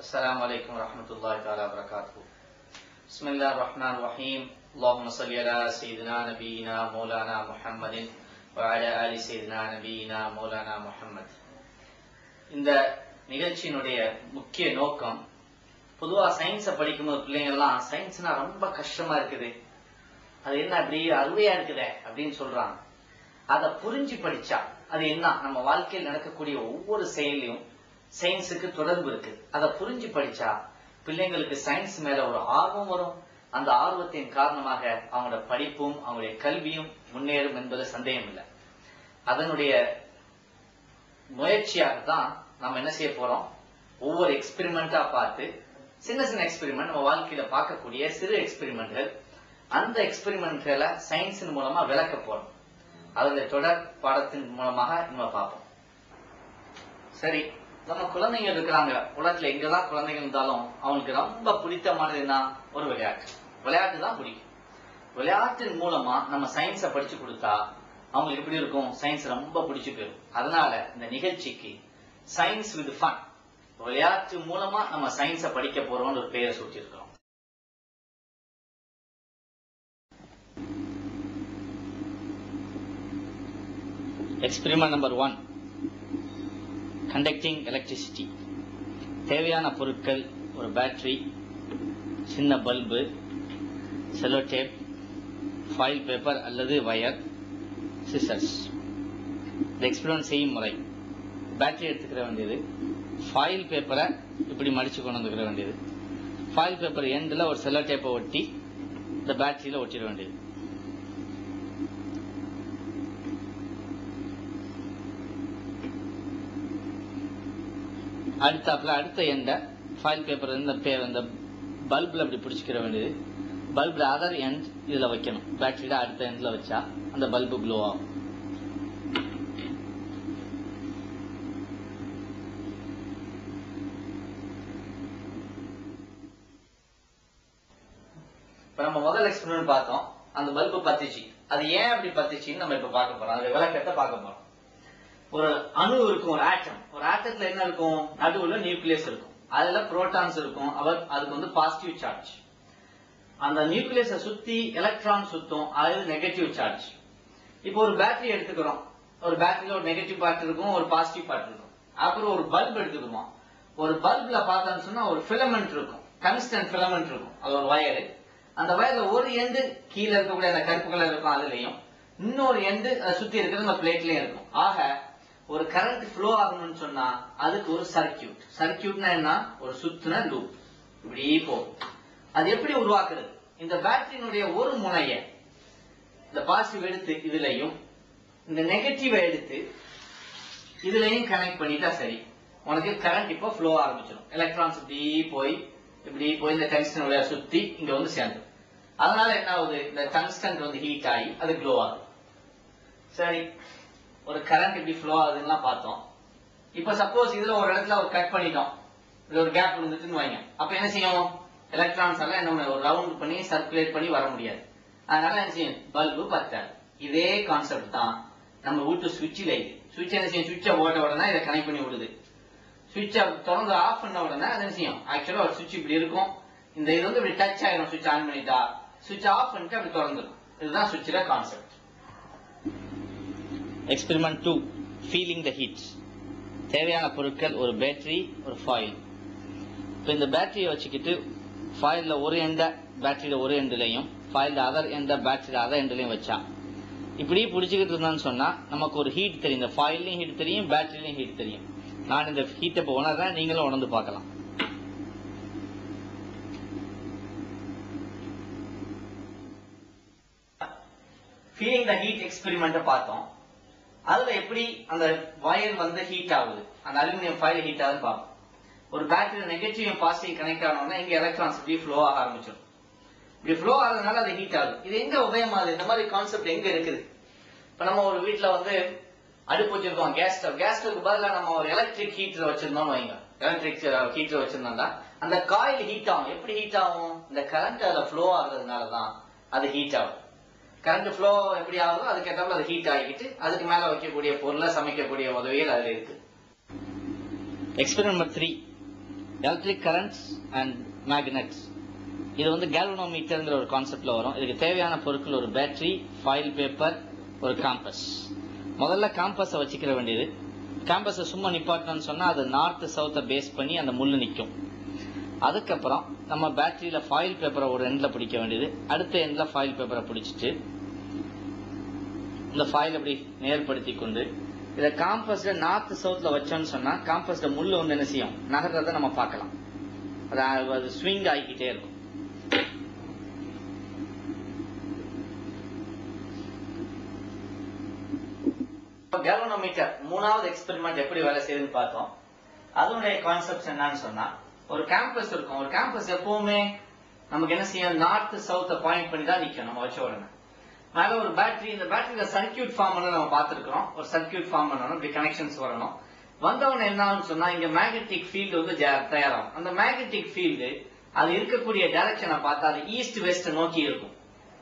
السلام عليكم ورحمة الله تعالى وبركاته. بسم الله الرحمن الرحيم. اللهم صل على سيدنا نبينا مولانا محمد وعلى آل سيدنا نبينا مولانا محمد. இந்த நிகழ்ச்சியினுடைய முக்கிய நோக்கம், பொதுவா சயின்ஸை படிக்கும்போது பிள்ளைங்கள்லாம் சயின்ஸ்னா ரொம்ப கஷ்டமா இருக்குது, அது என்ன அப்படி அறுவையா இருக்குதே அப்படின்னு சொல்றாங்க. அதை புரிஞ்சு படிச்சா அது என்ன, நம்ம வாழ்க்கையில் நடக்கக்கூடிய ஒவ்வொரு செயலையும் சயின்ஸுக்கு தொடர்பு இருக்கு. அதை புரிஞ்சு படிச்சா பிள்ளைங்களுக்கு சயின்ஸ் மேல ஒரு ஆர்வம் வரும். அந்த ஆர்வத்தின் காரணமாக அவங்களோட படிப்பும் அவங்களுடைய கல்வியும் முன்னேறும் என்பது சந்தேகம் இல்லை. அதனுடைய முயற்சியாக தான் நம்ம என்ன செய்ய போறோம், ஒவ்வொரு எக்ஸ்பெரிமெண்டா பார்த்து, சின்ன சின்ன எக்ஸ்பெரிமெண்ட் நம்ம வாழ்க்கையில பார்க்கக்கூடிய சிறு எக்ஸ்பெரிமெண்ட்கள், அந்த எக்ஸ்பெரிமெண்ட்களை சயின்ஸின் மூலமா விளக்க போறோம். அதுல தொடர் பாடத்தின் மூலமாக நம்ம பார்ப்போம். சரி, நம்ம குழந்தைங்க இருக்கிறாங்க, உலகத்துல எங்கதான் குழந்தைங்க இருந்தாலும் அவங்களுக்கு ரொம்ப பிடித்தமானது என்ன, ஒரு விளையாட்டு. விளையாட்டு தான் பிடிக்கும். விளையாட்டின் மூலமா நம்ம சயின்ஸை படிச்சு கொடுத்தா அவங்களுக்கு எப்படி இருக்கும், சயின்ஸ் ரொம்ப பிடிச்சு போயிடும். அதனால இந்த நிகழ்ச்சிக்கு சயின்ஸ் வித் ஃபன், விளையாட்டு மூலமா நம்ம சயின்ஸை படிக்க போறோம்னு ஒரு பெயரை சூட்டியிருக்கிறோம். Experiment number 1, conducting electricity. தேவையான பொருட்கள்: ஒரு பேட்டரி, சின்ன bulb, sellotape, foil paper அல்லது வயர், சிசர்ஸ். இந்த எக்ஸ்பெரிமெண்ட் செய்யும் முறை: பேட்டரி எடுத்துக்கிற வேண்டியது, ஃபாயில் பேப்பரை இப்படி மடிச்சு கொண்டு வந்துக்கிற வேண்டியது, ஃபாயில் பேப்பர் எண்டில் ஒரு செல்லோ டேப்பை ஒட்டி இந்த பேட்டரியில ஒட்டிட வேண்டியது. அடுத்த எண்டை ஃபாயில் பேப்பர் இந்த பல்பில் அப்படி பிடிச்சிக்கிற வேண்டியது. பல்பில் அதர் எண்ட் இதில் வைக்கணும். பேட்டரியில அடுத்த எண்ட்ல வச்சா அந்த பல்பு க்ளோ ஆகும். இப்ப நம்ம முதல் எக்ஸ்பெரிமெண்ட் பார்த்தோம், அந்த பல்பு பத்திச்சு. அது ஏன் அப்படி பத்திச்சுன்னு நம்ம இப்ப பார்க்க போறோம். அது விளக்கத்தை பார்க்க போறோம். ஒரு அணு இருக்கும், ஒரு ஆட்டம். ஒரு ஆட்டத்துல என்ன இருக்கும், நடுவுல நியூக்ளியஸ் இருக்கும், அதுல புரோட்டான்ஸ் இருக்கும். அதுக்கு வந்து பாசிட்டிவ் சார்ஜ். அந்த நியூக்ளியஸை சுத்தி எலக்ட்ரான் சுத்தும், அது நெகட்டிவ் சார்ஜ். இப்போ ஒரு பேட்டரி எடுத்துக்கிறோம். ஒரு பேட்டரியில ஒரு நெகட்டிவ் பார்ட் இருக்கும், ஒரு பாசிட்டிவ் பார்ட் இருக்கும். அப்புறம் ஒரு பல்ப் எடுத்துக்கிறோம். ஒரு பல்ப்ல பார்த்தோம்னு சொன்னா ஒரு ஃபிலமெண்ட் இருக்கும், கன்ஸ்டன்ட் ஃபிலமெண்ட் இருக்கும். அது ஒரு வயரு. அந்த வயர்ல ஒரு எண்டு கீழே இருக்கக்கூடிய அந்த கருப்பு கலர் இருக்கும், அதுலயும் இன்னொரு எண்டு சுத்தி இருக்கிறது அந்த பிளேட்லயும் இருக்கும். ஆக ஒரு கரண்ட் ஃப்ளோ ஆகணும்னு சொன்னா அதுக்கு ஒரு சர்க்கியூட். சர்க்கியூட்னா என்ன, ஒரு சுத்துன லூப் இப்படி போகும். அது எப்படி உருவாக்குறது, இந்த பேட்டரியினுடைய ஒரு முனைய இந்த பாசிட்டிவ் எடுத்து இதுலயும், இந்த நெகட்டிவ் எடுத்து இதுலயும் கனெக்ட் பண்ணிட்டா சரி, உனக்கு கரண்ட் இப்போ ஃப்ளோ ஆரம்பிச்சிடும். எலக்ட்ரான்ஸ் இப்படி போய் இந்த டங்ஸ்டன் வழியா சுத்தி இங்க வந்து சேர்ந்துடும். அதனால என்ன ஆகுது, இந்த டங்ஸ்டன் வந்து ஹீட் ஆகி அது க்ளோ ஆகுது. சரி, ஒரு கரண்ட் இப்படி ஃப்ளோ ஆகுதுன்னா பார்த்தோம். இப்ப சப்போஸ் இதுல ஒரு இடத்துல ஒரு கட் பண்ணிட்டோம், இதுல ஒரு கேப் இருந்துச்சுன்னு வைங்க. அப்ப என்ன செய்யும், எலக்ட்ரான்ஸ் எல்லாம் என்ன ஒரு ரவுண்ட் பண்ணி சர்க்குலேட் பண்ணி வர முடியாது. அதனால என்ன செய்யும், பல்பு பத்தாது. இதே கான்செப்ட் தான் நம்ம வீட்டு சுவிட்சில் இருக்கு. சுவிட்ச் என்ன செய்யும், சுவிட்சை ஓட்ட உடனே இதை கனெக்ட் பண்ணி விடுது. சுவிட்சை திறந்து ஆஃப் பண்ண உடனே அது என்ன செய்யும், ஆக்சுவலா ஒரு சுவிட்ச் இப்படி இருக்கும், இந்த இது வந்து இப்படி டச் ஆயிடும். சுவிட்ச் ஆன் பண்ணிட்டா சுவிட்ச் ஆஃப் பண்ணிட்டு அப்படி திறந்துடும். இதுதான் சுவிட்சில concept. Experiment 2, feeling the heat. தேவையான பொருட்கள்: ஒரு பேட்டரி, ஒரு ஃபாயில். இப்போ இந்த பேட்டரியை வச்சுக்கிட்டு ஃபாயில்ல ஒரு எண்ட பேட்டரியில ஒரு எண்ட்லையும், ஃபாயில்ல அதர் எண்ட பேட்டரியில அதர் எண்ட்லையும் வச்சா இப்படி பிடிச்சிக்கிட்டு இருந்தான்னு சொன்னா நமக்கு ஒரு ஹீட் தெரியும். இந்த ஃபாயிலையும் ஹீட் தெரியும், பேட்டரியிலையும் ஹீட் தெரியும். நான் இந்த ஹீட்டை இப்போ உணர்றேன், நீங்களும் உணர்ந்து பார்க்கலாம். ஃபீலிங் த ஹீட் எக்ஸ்பெரிமெண்ட் பார்த்தோம். அதுல எப்படி அந்த வயர் வந்து ஹீட் ஆகுது, அந்த அலுமினியம் ஃபாயில் ஹீட் ஆகுதுன்னு பார்ப்போம். ஒரு பேட்டரி நெகட்டிவ் பாசிட்டிவ் கனெக்ட் ஆனோம்னா இங்க எலக்ட்ரான்ஸ் இப்படி ஃப்ளோ ஆக ஆரம்பிச்சிடும். இப்படி ஃப்ளோ ஆகுறதுனால அது ஹீட் ஆகுது. இது எங்க உபயமாகுது, இந்த மாதிரி கான்செப்ட் எங்க இருக்குது? இப்ப நம்ம ஒரு வீட்டுல வந்து அடுப்பு வச்சிருக்கோம், கேஸ் ஸ்டவ். கேஸ் ஸ்டவ்க்கு பதிலாக நம்ம ஒரு எலக்ட்ரிக் ஹீட்டர் வச்சிருந்தோம் வைங்க. எலக்ட்ரிக் ஹீட்டர் வச்சிருந்தோம்னா அந்த காயில் ஹீட் ஆகும். எப்படி ஹீட் ஆகும், இந்த கரண்ட் அதுல ஃப்ளோ ஆகுறதுனாலதான் அது ஹீட் ஆகும். கரண்ட் ஃப்ளோ எப்படி ஆகுதோ அதுக்கேற்றாப்புல அது ஹீட் ஆகிட்டு அதுக்கு மேல வைக்கக்கூடிய பொருளை சமைக்கக்கூடிய உதவிகள் அதுல இருக்கு. Experiment 3, electric currents and magnets. இது வந்து கேல்வனோமீட்டர்ங்கிற ஒரு கான்செப்ட்ல வரும். இதுக்கு தேவையான பொருட்கள் ஒரு பேட்டரி, ஃபாயில் பேப்பர், ஒரு காம்பஸ். முதல்ல காம்பஸை வச்சுக்கிற வேண்டியது. காம்பஸை சும்மா நிப்பாட்டணும்னு சொன்னா அது நார்த் சவுத்தை பேஸ் பண்ணி அந்த முள்ளு நிற்கும். அதுக்கப்புறம் நம்ம பேட்டரியில ஃபாயில் பேப்பரை ஒரு எண்ட்ல பிடிக்க வேண்டியது. அடுத்த எண்ட்ல ஃபாயில் பேப்பரை பிடிச்சிட்டு இந்த ஃபாயில் அப்படி நேர்படுத்தி கொண்டு இதை காம்பஸ்ல நார்த் சவுத்ல வச்சோம்னு சொன்னா காம்பஸ்ல முள்ளு வந்து என்ன செய்யும், நகர்றதை நம்ம பார்க்கலாம். அது ஸ்விங் ஆகிக்கிட்டே இருக்கும். கேல்வனோமீட்டர் மூணாவது எக்ஸ்பெரிமெண்ட் எப்படி வேலை செய்யுதுன்னு பார்த்தோம். அதனுடைய கான்செப்ட் என்னன்னு சொன்னா, ஒரு கேம்பஸ் இருக்கும். ஒரு கேம்பஸ் எப்பவுமே நமக்கு என்ன செய்யும், நார்த் சவுத்தை பாயிண்ட் பண்ணி தான் நிற்கும். நம்ம வச்ச உடனே மேல ஒரு பேட்டரி, இந்த பேட்டரியில சர்க்கியூட் ஃபார்ம் பண்ண நம்ம பார்த்திருக்கிறோம். ஒரு சர்க்கியூட் ஃபார்ம் பண்ணணும், இப்படி கனெக்ஷன்ஸ் வரணும். வந்தவன என்ன ஆகும்னு சொன்னா இங்க மேக்னெட்டிக் ஃபீல்டு வந்து தயாராகும். அந்த மேக்னெட்டிக் ஃபீல்டு அது இருக்கக்கூடிய டைரக்ஷனை பார்த்தா அது ஈஸ்ட் வெஸ்ட் நோக்கி இருக்கும்.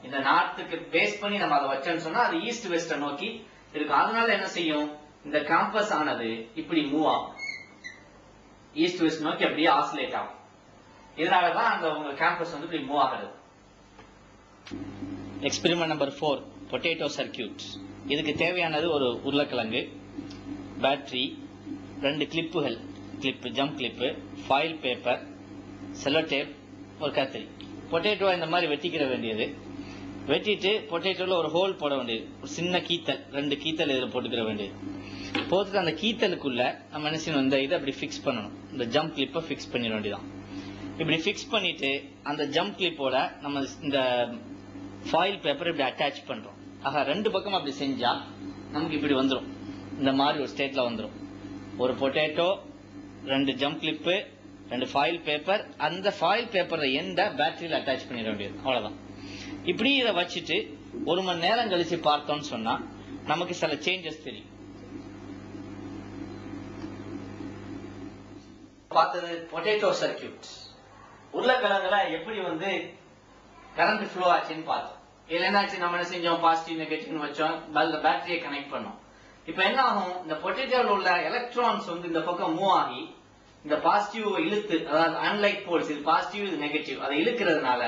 இந்த நார்த்துக்கு பேஸ் பண்ணி நம்ம அதை வச்சோம்னு சொன்னா அது ஈஸ்ட் வெஸ்ட நோக்கி இருக்கும். அதனால என்ன செய்யும், இந்த காம்பஸ் ஆனது இப்படி மூவ் ஆகும், ஈஸ்ட் வெஸ்ட் நோக்கி அப்படியே ஆசிலேட் ஆகும். இதனாலதான் அந்த உங்க கேம்பஸ் வந்து இப்படி மூவ் ஆகிறது. Experiment number 4, potato circuit. இதுக்கு தேவையானது ஒரு உருளைக்கிழங்கு, பேட்டரி, 2 கிளிப்புகள், jump clip, foil paper, sellotape, ஒரு கத்திரி. பொட்டேட்டோ இந்த மாதிரி வெட்டிக்கிற வேண்டியது. வெட்டிட்டு பொட்டேட்டோல ஒரு ஹோல் போட வேண்டியது. ஒரு சின்ன கீத்தல், 2 கீத்தல் இதில் போட்டுக்கிற வேண்டியது. போட்டுட்டு அந்த கீத்தலுக்குள்ள நம்ம என்ன செய்யணும், இந்த இதை அப்படி ஃபிக்ஸ் பண்ணணும். இந்த ஜம்ப் கிளிப்பை ஃபிக்ஸ் பண்ணிட வேண்டியதான். இப்படி ஃபிக்ஸ் பண்ணிட்டு அந்த ஜம்ப் கிளிப்போட நம்ம இந்த ஃபாயில் பேப்பர் இப்படி அட்டாச் பண்றோம். ஆக 2 பக்கம் அப்படி செஞ்சா நமக்கு இப்படி வந்துடும். இந்த மாதிரி ஒரு ஸ்டேட்ல வந்துடும். ஒரு potato, 2 jump clip, 2 foil paper. அந்த ஃபாயில் பேப்பரை எந்த பேட்டரியில அட்டாச் பண்ணிட வேண்டியது. அவ்வளவுதான். இப்படி இதை வச்சுட்டு 1 மணி நேரம் கழிச்சு பார்த்தோம்னு சொன்னா நமக்கு சில சேஞ்சஸ் தெரியும். பார்த்தது பொட்டேட்டோ சர்க்கியூட். உருளைக்கிழங்குல எப்படி வந்து கரண்ட் ஃப்ளோ ஆச்சுன்னு பார்த்தோம். இதுல என்னாச்சு, நம்ம என்ன செஞ்சோம், பாசிட்டிவ் நெகட்டிவ் வச்சோம், பேட்டரியை கனெக்ட் பண்ணோம். இப்ப என்ன ஆகும், இந்த பொட்டேட்டோல உள்ள எலக்ட்ரான்ஸ் வந்து இந்த பக்கம் மூவ் ஆகி இந்த பாசிட்டிவ் இழுத்து, அதாவது அன்லைக் போல்ஸ், இது பாசிட்டிவ் இது நெகட்டிவ், அதை இழுக்கிறதுனால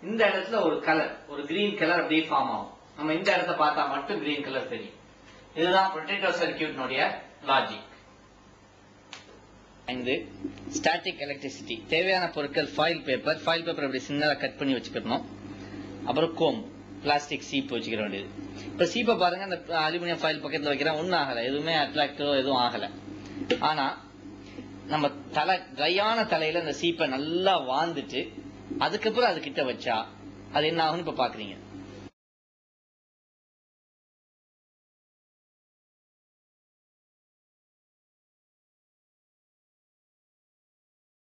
இந்த இடத்துல ஒரு கலர், ஒரு கிரீன் கலர் அப்படியே ஃபார்ம் ஆகும். நம்ம இந்த இடத்த பார்த்தா மட்டும் கிரீன் கலர் தெரியும். இதுதான் பொட்டேட்டோ சர்க்கியூட்னுடைய லாஜிக். 5, static electricity. தேவையான பொருட்கள் ஃபாயில் பேப்பர் அப்படி சின்னதா கட் பண்ணி வச்சுக்கணும். அப்புறம் கோம், பிளாஸ்டிக் சீப் வச்சுக்கிற வேண்டியது. இப்ப சீப்பை பாருங்க, அந்த அலுமினியம் ஃபாயில் பக்கத்துல வைக்கிறேன், ஒன்னும் ஆகல, எதுவுமே அட்ராக்டிவோ எதுவும் ஆகல. ஆனா நம்ம ட்ரையான தலையில இந்த சீப்பை நல்லா வாழ்ந்துட்டு அதுக்கப்புறம் அது கிட்ட வச்சா அது என்ன ஆகும்னு இப்ப பாக்குறீங்க.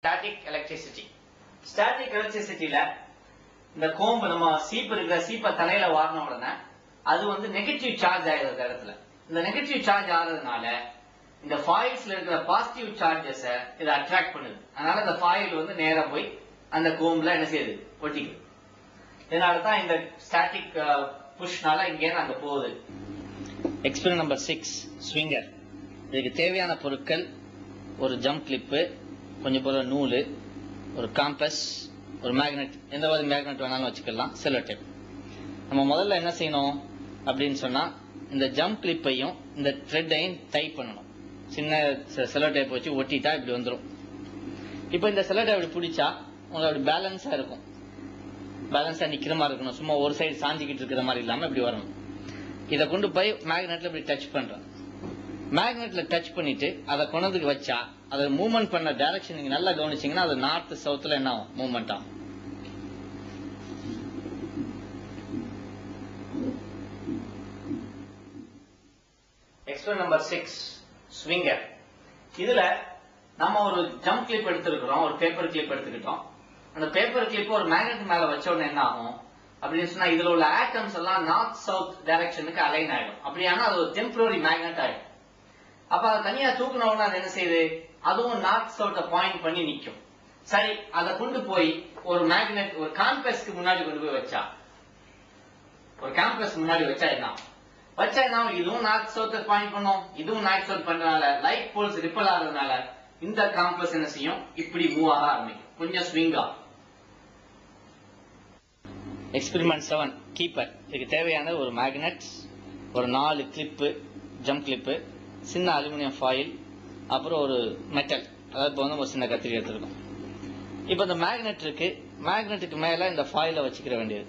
Static electricity. ஸ்டாட்டிக் எலக்ட்ரிசிட்டியில இந்த கோம்பு, நம்ம சீப்பு இருக்கிற சீப்பை தலையில வாரின உடனே அது வந்து நெகட்டிவ் சார்ஜ் ஆயிடுற இடத்துல. இந்த நெகட்டிவ் சார்ஜ் ஆகிறதுனால இந்த ஃபாயில்ஸ்ல இருக்கிற பாசிட்டிவ் சார்ஜஸ் இதை அட்ராக்ட் பண்ணுது. அதனால இந்த ஃபாயில் வந்து நேரா போய் அந்த கோம்புல என்ன செய்யுது, ஒட்டிக்குது. இதனாலதான் இந்த ஸ்டாட்டிக் புஷ்னால இங்கே அங்க போகுது. Experiment number 6, Schwinger. இதுக்கு தேவையான பொருட்கள் ஒரு ஜம்ப் கிளிப்பு, கொஞ்சம் போல நூல், ஒரு காம்பஸ், ஒரு மேக்னெட், எந்த மாதிரி மேக்னெட் வேணாலும் வச்சுக்கலாம், செல்லோ டேப். நம்ம முதல்ல என்ன செய்யணும் அப்படின்னு சொன்னா, இந்த ஜம்ப் கிளிப்பையும் இந்த த்ரெட்டையும் டைப் பண்ணணும். சின்ன செல்லோ டேப் வச்சு ஒட்டிட்டா இப்படி வந்துடும். இப்போ இந்த செல்லோ டேப் இப்படி பிடிச்சா உங்களுக்கு அப்படி பேலன்ஸா இருக்கும். பேலன்ஸா நிக்கிற மாதிரி இருக்கணும். சும்மா ஒரு சைடு சாஞ்சிக்கிட்டு இருக்கிற மாதிரி இல்லாம இப்படி வரணும். இதை கொண்டு போய் மேக்னெட்ல இப்படி டச் பண்றோம். மேக்னெட்ல டச் பண்ணிட்டு அதை கொண்டதுக்கு வச்சா அதை மூவ்மெண்ட் பண்ண டைரக்ஷன் நீங்க நல்லா கவனிச்சீங்கன்னா அது நார்த் சவுத்ல என்ன ஆகும், மூவ்மெண்ட் ஆகும். Experiment number 6, Schwinger. இதுல நம்ம ஒரு ஜம்ப் கிளிப் எடுத்துருக்கிறோம், ஒரு பேப்பர் கிளிப் எடுத்துக்கிட்டோம். அந்த பேப்பர் கிளிப் ஒரு மேக்னெட் மேல வச்ச உடனே என்ன ஆகும் அப்படின்னு சொன்னா, இதுல உள்ள ஆட்டம்ஸ் எல்லாம் நார்த் சவுத் டைரக்ஷனுக்கு அலைன் ஆயிடும். அப்படியானா அது ஒரு டெம்பரரி மேக்னெட் ஆயிடும். அப்ப அதை தனியா தூக்குன உடனே அது என்ன செய்யுது, அதுவும் நார்த் சவுத்த பாயிண்ட் பண்ணி நிக்கும். சரி, அதை கொண்டு போய் ஒரு மேக்னெட், ஒரு காம்பஸ்க்கு முன்னாடி கொண்டு போய் வச்சா, ஒரு காம்பஸ் முன்னாடி வச்சா என்ன வச்சா என்ன, இதுவும் நார்த் சவுத் பாயிண்ட் பண்ணும், இதுவும் நார்த் சவுத் பண்றதுனால லைட் போல்ஸ் ரிப்பல் ஆகிறதுனால இந்த காம்பஸ் என்ன செய்யும், இப்படி மூவ் ஆக ஆரம்பிக்கும், கொஞ்சம் ஸ்விங் ஆகும். Experiment 7 keeper. இதுக்கு தேவையான ஒரு மேக்னெட், ஒரு 4 கிளிப்பு, ஜம்ப் கிளிப்பு, சின்ன அலுமினியம் ஃபாயில், அப்புறம் ஒரு மெட்டல், அதாவது இப்போ வந்து ஒரு சின்ன கத்திரி எடுத்துருக்கோம். இப்போ இந்த மேக்னெட் இருக்கு, மேக்னெட்டுக்கு மேல இந்த ஃபாயிலை வச்சுக்கிற வேண்டியது.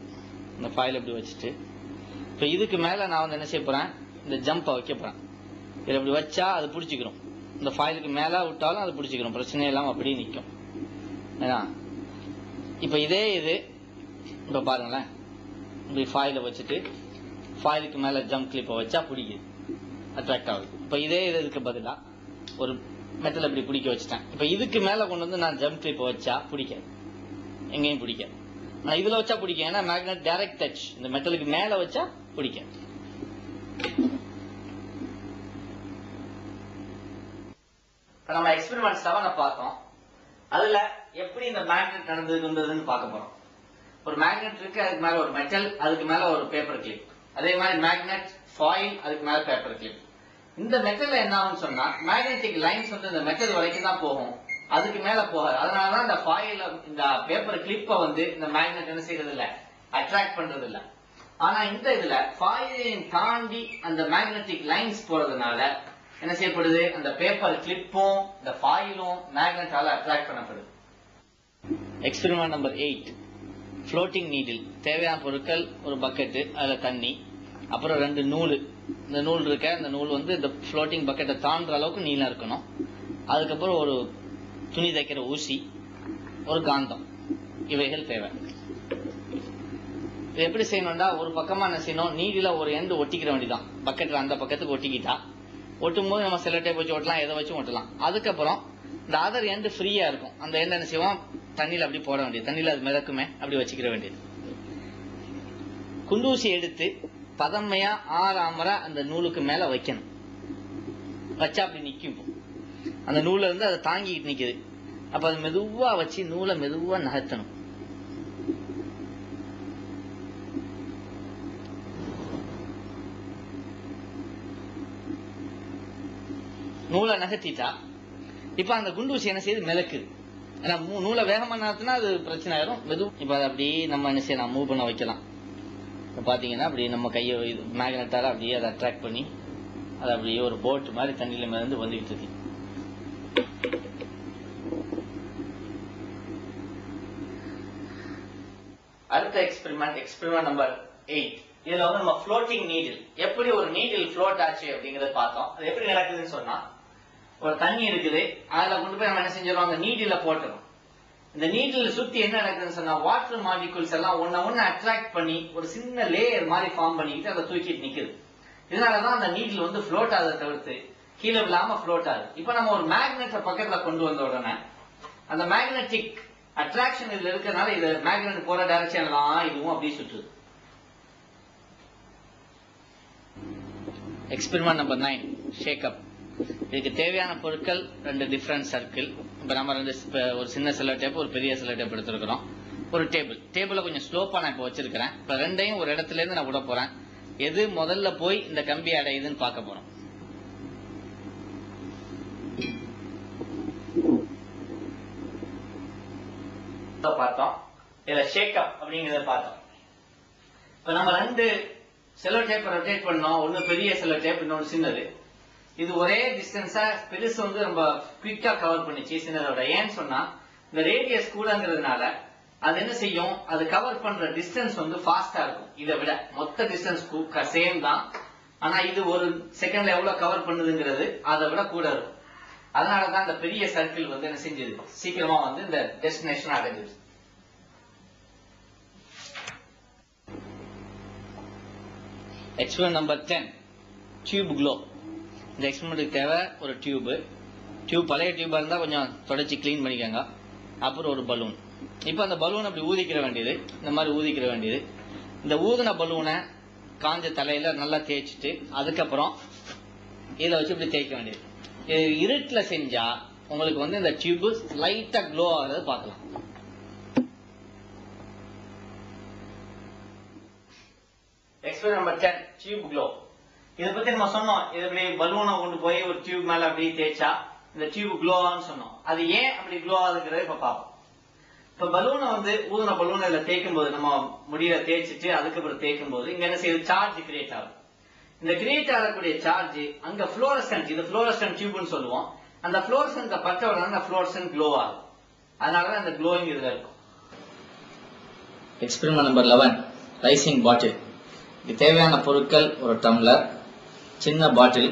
இந்த ஃபாயில் இப்படி வச்சுட்டு இப்போ இதுக்கு மேல நான் வந்து என்ன செய்ய போறேன், இந்த ஜம்பை வைக்க போறேன். இதில் இப்படி வச்சா அது பிடிச்சிக்கிறோம், இந்த ஃபாயிலுக்கு மேல விட்டாலும் அது பிடிச்சிக்கிறோம், பிரச்சனை இல்லாமல் அப்படியே நிற்கும். ஏன்னா இப்போ இதே இது இப்போ பாருங்களேன், இப்படி ஃபாயிலை வச்சுட்டு ஃபாயிலுக்கு மேல ஜம்ப் கிளிப்பை வச்சா பிடிக்குது, அட்ராக்ட் ஆகுது. இப்போ இதே இதுக்கு பதிலாக ஒரு மெட்டல் இப்படி பிடிக்க வச்சுட்டேன். இப்போ இதுக்கு மேல கொண்டு வந்து நான் ஜம்ப் கிளிப்பை வச்சா பிடிக்காது, எங்கேயும் பிடிக்காது. நான் இதுல வச்சா பிடிக்கும், ஏன்னா மேக்னெட் டைரக்ட் டச், இந்த மெட்டலுக்கு மேல வச்சா பிடிக்காது. நம்ம எக்ஸ்பெரிமெண்ட் 7 பார்த்தோம். அதுல எப்படி இந்த மேக்னெட் நடந்ததுன்னு பார்க்க போறோம். ஒரு மேக்னெட் இருக்கு, அதுக்கு மேல ஒரு மெட்டல், அதுக்கு மேல ஒரு பேப்பர் கிளிப், அதே மாதிரி மேக்னெட், ஃபாயில், அதுக்கு மேல பேப்பர் கிளிப். இந்த மெட்டல்ல என்ன ஆகும்னு சொன்னா மேக்னெட்டிக் லைன்ஸ் வந்து இந்த மெட்டல் வரைக்கும் தான் போகும், அதுக்கு மேல போகாது. அதனாலதான் இந்த ஃபாயில், இந்த பேப்பர் கிளிப்பை வந்து இந்த மேக்னெட் என்ன செய்யறது இல்ல, அட்ராக்ட் பண்றது இல்ல. ஆனா இந்த இதுல ஃபாயிலையும் தாண்டி அந்த மேக்னெட்டிக் லைன்ஸ் போறதுனால என்ன செய்யப்படுது, அந்த பேப்பர் கிளிப்பும் இந்த ஃபாயிலும் மேக்னெட்டால அட்ராக்ட் பண்ணப்படுது. Experiment number 8 floating needle. தேவையான பொருட்கள் ஒரு பக்கெட்டு, அதுல தண்ணி, அப்புறம் 2 நூல். இந்த நூல் இருக்க, இந்த நூல் வந்து இந்த ஃப்ளோட்டிங் பக்கெட்டை தாண்டுற அளவுக்கு நீளம் இருக்கணும். அதுக்கப்புறம் ஒரு துணி தைக்கிற ஊசி, ஒரு காந்தம், இவைகள் தேவை. இது எப்படி செய்யணும்டா, ஒரு பக்கமா என்ன செய்யணும், நீடில ஒரு எண்டு ஒட்டிக்கிற வேண்டியதான். பக்கெட்ல அந்த பக்கத்துக்கு ஒட்டிக்கிட்டா, ஒட்டும் போது நம்ம செல்லோ டேப் வச்சு ஒட்டலாம், எதை வச்சு ஒட்டலாம். அதுக்கப்புறம் இந்த அதர் எண்டு ஃப்ரீயா இருக்கும், அந்த எண்டு என்ன செய்வோம், தண்ணியில அப்படி போட வேண்டியது, தண்ணியில அது மிதக்குமே, அப்படி வச்சுக்கிற வேண்டியது. குண்டூசி எடுத்து பதமையா ஆறாமற அந்த நூலுக்கு மேல வைக்கணும். வச்சா அப்படி நிக்கும், அந்த நூல இருந்து அதை தாங்கிட்டு நிக்குது. அப்ப அது மெதுவா வச்சு நூலை மெதுவா நகர்த்தணும். நூலை நகர்த்திட்டா இப்ப அந்த குண்டூசி என்ன செய்யுது, மிதக்குது. ஏன்னா நூலை வேகமா நகர்த்தினா அது பிரச்சனை ஆயிரும். இப்ப அதை அப்படி நம்ம என்ன செய்யலாம், மூவ் பண்ண வைக்கலாம். பாத்தீங்கன்னா அப்படி நம்ம கையை மேக்னெட்டால அப்படியே அதை அட்ராக்ட் பண்ணி அது அப்படியே ஒரு போட் மாதிரி தண்ணியில மிதந்து வந்துகிட்டு இருக்கு. அடுத்த எக்ஸ்பெரிமெண்ட் நம்பர் 8. இதுல வந்து நம்ம ஃப்ளோட்டிங் நீடில், எப்படி ஒரு நீடில் ஃப்ளோட் ஆச்சு அப்படிங்கறத பார்த்தோம். அது எப்படி நடக்குதுன்னு சொன்னா, ஒரு தண்ணி இருக்குது, அதுல கொண்டு போய் நம்ம என்ன செஞ்சிடறோம், அந்த நீடில போட்டுறோம். இந்த நீடில் சுத்தி என்ன நடக்குதுன்னு சொன்னா வாட்டர் மாலிகூல்ஸ் எல்லாம் ஒண்ணு அட்ராக்ட் பண்ணி ஒரு சின்ன லேயர் மாதிரி ஃபார்ம் பண்ணிக்கிட்டு அதை தூக்கிட்டு நிக்குது. இதனாலதான் அந்த நீடில் வந்து ஃப்ளோட் ஆகுதை தவிர்த்து கீழே விழாம ஃப்ளோட் ஆகுது. இப்ப நம்ம ஒரு மேக்னெட்டை பக்கத்துல கொண்டு வந்த உடனே அந்த மேக்னெட்டிக் அட்ராக்ஷன் இதுல இருக்கிறதுனால இது மேக்னெட் போற டைரக்ஷன் தான் இதுவும் அப்படியே சுற்றுது. Experiment number 9 ஷேக்அப். இதுக்கு தேவையான பொருட்கள் 2 டிஃபரண்ட் சர்க்கிள். இப்ப நம்ம ஒரு சின்ன செல்லோ டேப், ஒரு பெரிய செல்லோ டேப் எடுத்துருக்கிறோம். ஒரு டேபிள கொஞ்சம் ஸ்லோப்பா நான் இப்ப வச்சிருக்கிறேன். இப்ப ரெண்டையும் ஒரு இடத்துல இருந்து நான் விட போறேன். எது முதல்ல போய் இந்த கம்பி அடையுதுன்னு பார்க்க போறோம். பார்த்தோம், இதுல ஷேக்அப் அப்படிங்கறத பார்த்தோம். இப்ப நம்ம 2 செல்லோ டேப் ரொட்டேட் பண்ணோம். ஒன்னு பெரிய செல்லோ டேப், இன்னொன்னு சின்னது. இது ஒரே டிஸ்டன்ஸா, பெருசு வந்து ரொம்ப குவிக்கா கவர் பண்ணிச்சு சின்னதோட. ஏன்னு சொன்னா இந்த ரேடியஸ் கூடங்கிறதுனால அது என்ன செய்யும், அது கவர் பண்ற டிஸ்டன்ஸ் வந்து ஃபாஸ்டா இருக்கும். இதை விட மொத்த டிஸ்டன்ஸ் சேம் தான், ஆனா இது ஒரு செகண்ட்ல எவ்வளவு கவர் பண்ணுதுங்கிறது அதை விட கூட இருக்கும். அதனாலதான் இந்த பெரிய சர்க்கிள் வந்து என்ன செஞ்சது, சீக்கிரமா வந்து இந்த டெஸ்டினேஷன் அடைஞ்சது. Experiment number 10 tube glow. இந்த எக்ஸ்பெரிமெண்ட்டுக்கு தேவை ஒரு டியூப். பழைய டியூபா இருந்தா கொஞ்சம் தொடச்சி கிளீன் பண்ணிக்கோங்க. அப்புறம் ஒரு பலூன். இப்ப அந்த பலூன் அப்படி ஊதிக்கிற வேண்டியது, இந்த மாதிரி ஊதிக்கிற வேண்டியது. இந்த ஊதின பலூனை காஞ்ச தலையில நல்லா தேய்ச்சிட்டு அதுக்கப்புறம் இதில் வச்சு இப்படி தேய்க்க வேண்டியது. இருட்டுல செஞ்சா உங்களுக்கு வந்து இந்த டியூப் லைட்டா க்ளோ ஆகுறது பார்க்கலாம். Experiment number 10 tube glow. இதை பத்தி நம்ம சொன்னோம். இது இப்படி பலூனை கொண்டு போய் ஒரு டியூப் மேல அப்படியே தேய்ச்சா இந்த டியூப் க்ளோ ஆன்னு சொன்னோம். அது ஏன் அப்படி க்ளோ ஆகுதுங்கிறத இப்ப பார்ப்போம். இப்ப பலூனை வந்து ஊதுன பலூனை இதுல தேய்க்கும் போது, நம்ம முடியல தேய்ச்சிட்டு அதுக்கப்புறம் தேய்க்கும் போது இங்க என்ன செய்யுது, சார்ஜ் கிரியேட் ஆகும். இந்த கிரியேட் ஆகக்கூடிய சார்ஜ் அங்க புளோரசன்ட், இது புளோரசன்ட் டியூப்னு சொல்லுவோம். அந்த புளோரசன்ட் பட்ட உடனே அந்த புளோரசன்ட் க்ளோ ஆகும். அதனாலதான் அந்த க்ளோயிங் இதுல இருக்கும். எக்ஸ்பெரிமெண்ட் நம்பர் 11, ரைசிங் பாட்டில். இதுக்கு தேவையான பொருட்கள் ஒரு டம்ளர், சின்ன பாட்டில்,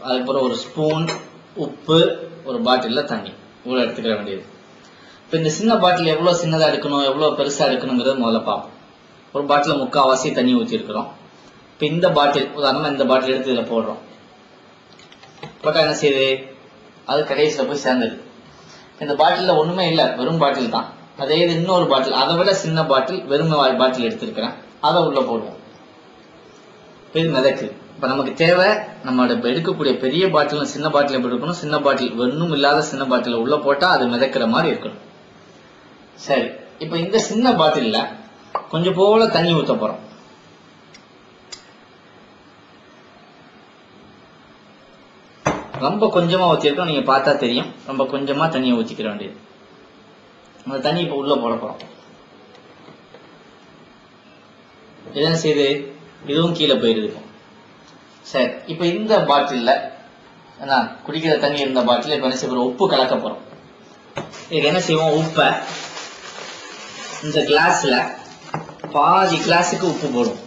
அதுக்கப்புறம் ஒரு ஸ்பூன், உப்பு, ஒரு பாட்டில்ல தண்ணி, இவ்வளவு எடுத்துக்கிற வேண்டியது. இப்ப இந்த சின்ன பாட்டில் எவ்வளவு சின்னதா எடுக்கணும், எவ்வளவு பெருசா எடுக்கணுங்கிறது முதல்ல பார்ப்போம். ஒரு பாட்டில முக்கால்வாசி தண்ணி ஊற்றி இருக்கிறோம். இப்ப இந்த பாட்டில், உதாரணமா இந்த பாட்டில் எடுத்து இதுல போடுறோம். போட்டா என்ன செய்யுது, அது கடைசியில போய் சேர்ந்துருது. இந்த பாட்டில ஒண்ணுமே இல்லை, வெறும் பாட்டில் தான். அதே இது இன்னொரு பாட்டில், அதை விட சின்ன பாட்டில், வெறும் பாட்டில் எடுத்திருக்கிறேன், அதை உள்ள போடுவோம். இது மிதக்கு. இப்ப நமக்கு தேவை, நம்ம எடுக்கக்கூடிய பெரிய பாட்டில் சின்ன பாட்டில் எப்படி இருக்கணும், சின்ன பாட்டில் வெறும் இல்லாத சின்ன பாட்டில உள்ள போட்டா அது மிதக்கிற மாதிரி இருக்கணும். சரி, இப்ப இந்த சின்ன பாட்டில்ல கொஞ்சம் போல தண்ணி ஊத்த போறோம். ரொம்ப கொஞ்சமா ஊத்திருக்கோம், நீங்க பார்த்தா தெரியும். ரொம்ப கொஞ்சமா தண்ணியை ஊத்திக்கிற வேண்டியது. அந்த தண்ணி இப்ப உள்ள போட போறோம். என்ன செய்யுது, இதுவும் கீழே போயிருது. சரி, இப்ப இந்த பாட்டில்ல குடிக்கிற தண்ணி இருந்த பாட்டில் இப்ப என்ன செய்ய, உப்பு கலக்க போறோம். இதுக்கு என்ன செய்வோம், உப்ப இந்த கிளாஸ்ல பாதி கிளாஸுக்கு உப்பு போடும்.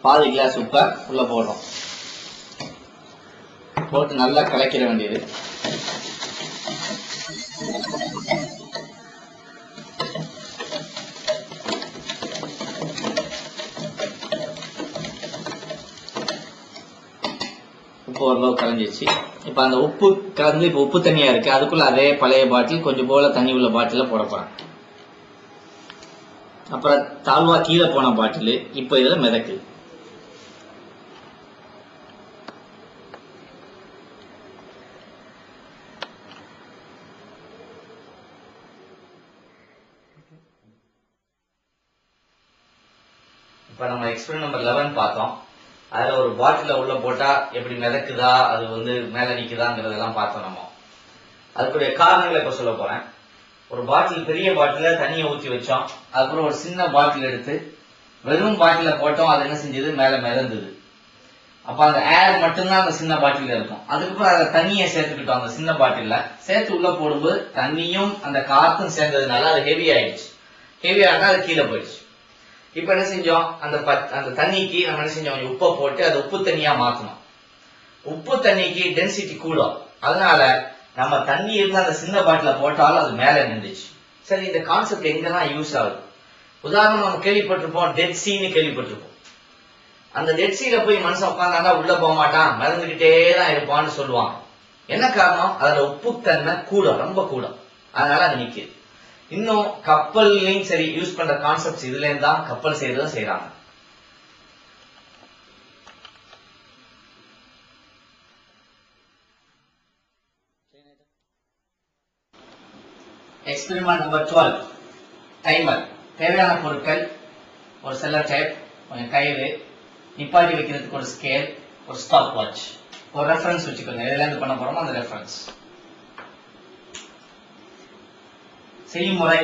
பாதி கிளாஸ் உப்ப உள்ள போடுறோம். போட்டு நல்லா கலக்கிற வேண்டியது. உப்பு ஓரளவு கலஞ்சிச்சு. இப்ப அந்த உப்பு கலந்து இப்ப உப்பு தண்ணியா இருக்கு, அதுக்குள்ள அதே பழைய பாட்டில் கொஞ்சம் போல தண்ணி உள்ள பாட்டில போட போறேன். அப்புறம் தாழ்வா கீழே போன பாட்டில் இப்ப இதுல மிதக்கு. இப்ப நம்ம எக்ஸ்பெரிமெண்ட் நம்பர் 11 பார்த்தோம். அதுல ஒரு பாட்டில உள்ள போட்டா எப்படி மிதக்குதா, அது வந்து மேல நிக்குதாங்கிறதெல்லாம் பார்த்தோம். நம்ம அதுக்குரிய காரணங்களை இப்ப சொல்ல போறேன். ஒரு பாட்டில், பெரிய பாட்டில தண்ணியை ஊற்றி வச்சோம். அதுக்கப்புறம் ஒரு சின்ன பாட்டில் எடுத்து வெறும் பாட்டில போட்டோம். அது என்ன செஞ்சது, மேல மிதந்தது. அப்ப அந்த ஏர் மட்டும்தான் அந்த சின்ன பாட்டில இருக்கும். அதுக்கப்புறம் அதை தண்ணியை சேர்த்துக்கிட்டோம். அந்த சின்ன பாட்டில சேர்த்து உள்ள போடும்போது தண்ணியும் அந்த காத்தும் சேர்ந்ததுனால அது ஹெவி ஆயிடுச்சு. ஹெவி ஆனா அது கீழே போயிடுச்சு. இப்ப என்ன செஞ்சோம், அந்த தண்ணிக்கு நம்ம என்ன செஞ்சோம், உப்பை போட்டு அது உப்பு தண்ணியா மாத்தணும். உப்பு தண்ணிக்கு டென்சிட்டி கூடும். அதனால நம்ம தண்ணி இருந்து அந்த சின்ன பாட்டில போட்டாலும் அது மேல நின்றுச்சு. சரி, இந்த கான்செப்ட் எங்கெல்லாம் யூஸ் ஆகுது? உதாரணம் நம்ம கேள்விப்பட்டிருப்போம், டெட் சீன்னு கேள்விப்பட்டிருப்போம். அந்த டெட் சீல போய் மனுஷன் உட்கார்ந்தாங்க, உள்ள போக மாட்டான், மறந்துகிட்டே தான் இருப்பான்னு சொல்லுவாங்க. என்ன காரணம், அதுல உப்பு தன்மை கூடும், ரொம்ப கூடும். அதனால அது நிக்குது. இன்னும் கப்பல்லையும் சரி யூஸ் பண்ற கான்செப்ட்ஸ் இதுல இருந்து தான் கப்பல் செய்யறதும் செய்யறாங்க. Experiment number 12, timer. தேவையான பொருட்கள் ஒரு செல்லர் டைப், கொஞ்சம் கயிறு, நிப்பாட்டி வைக்கிறதுக்கு ஒரு ஸ்கேல், ஒரு ஸ்டாப் வாட்ச், ஒரு ரெஃபரன்ஸ் வச்சுக்கோங்க. எதுல இருந்து பண்ண போறோமோ அந்த ரெஃபரன்ஸ். செய்யும் முறை,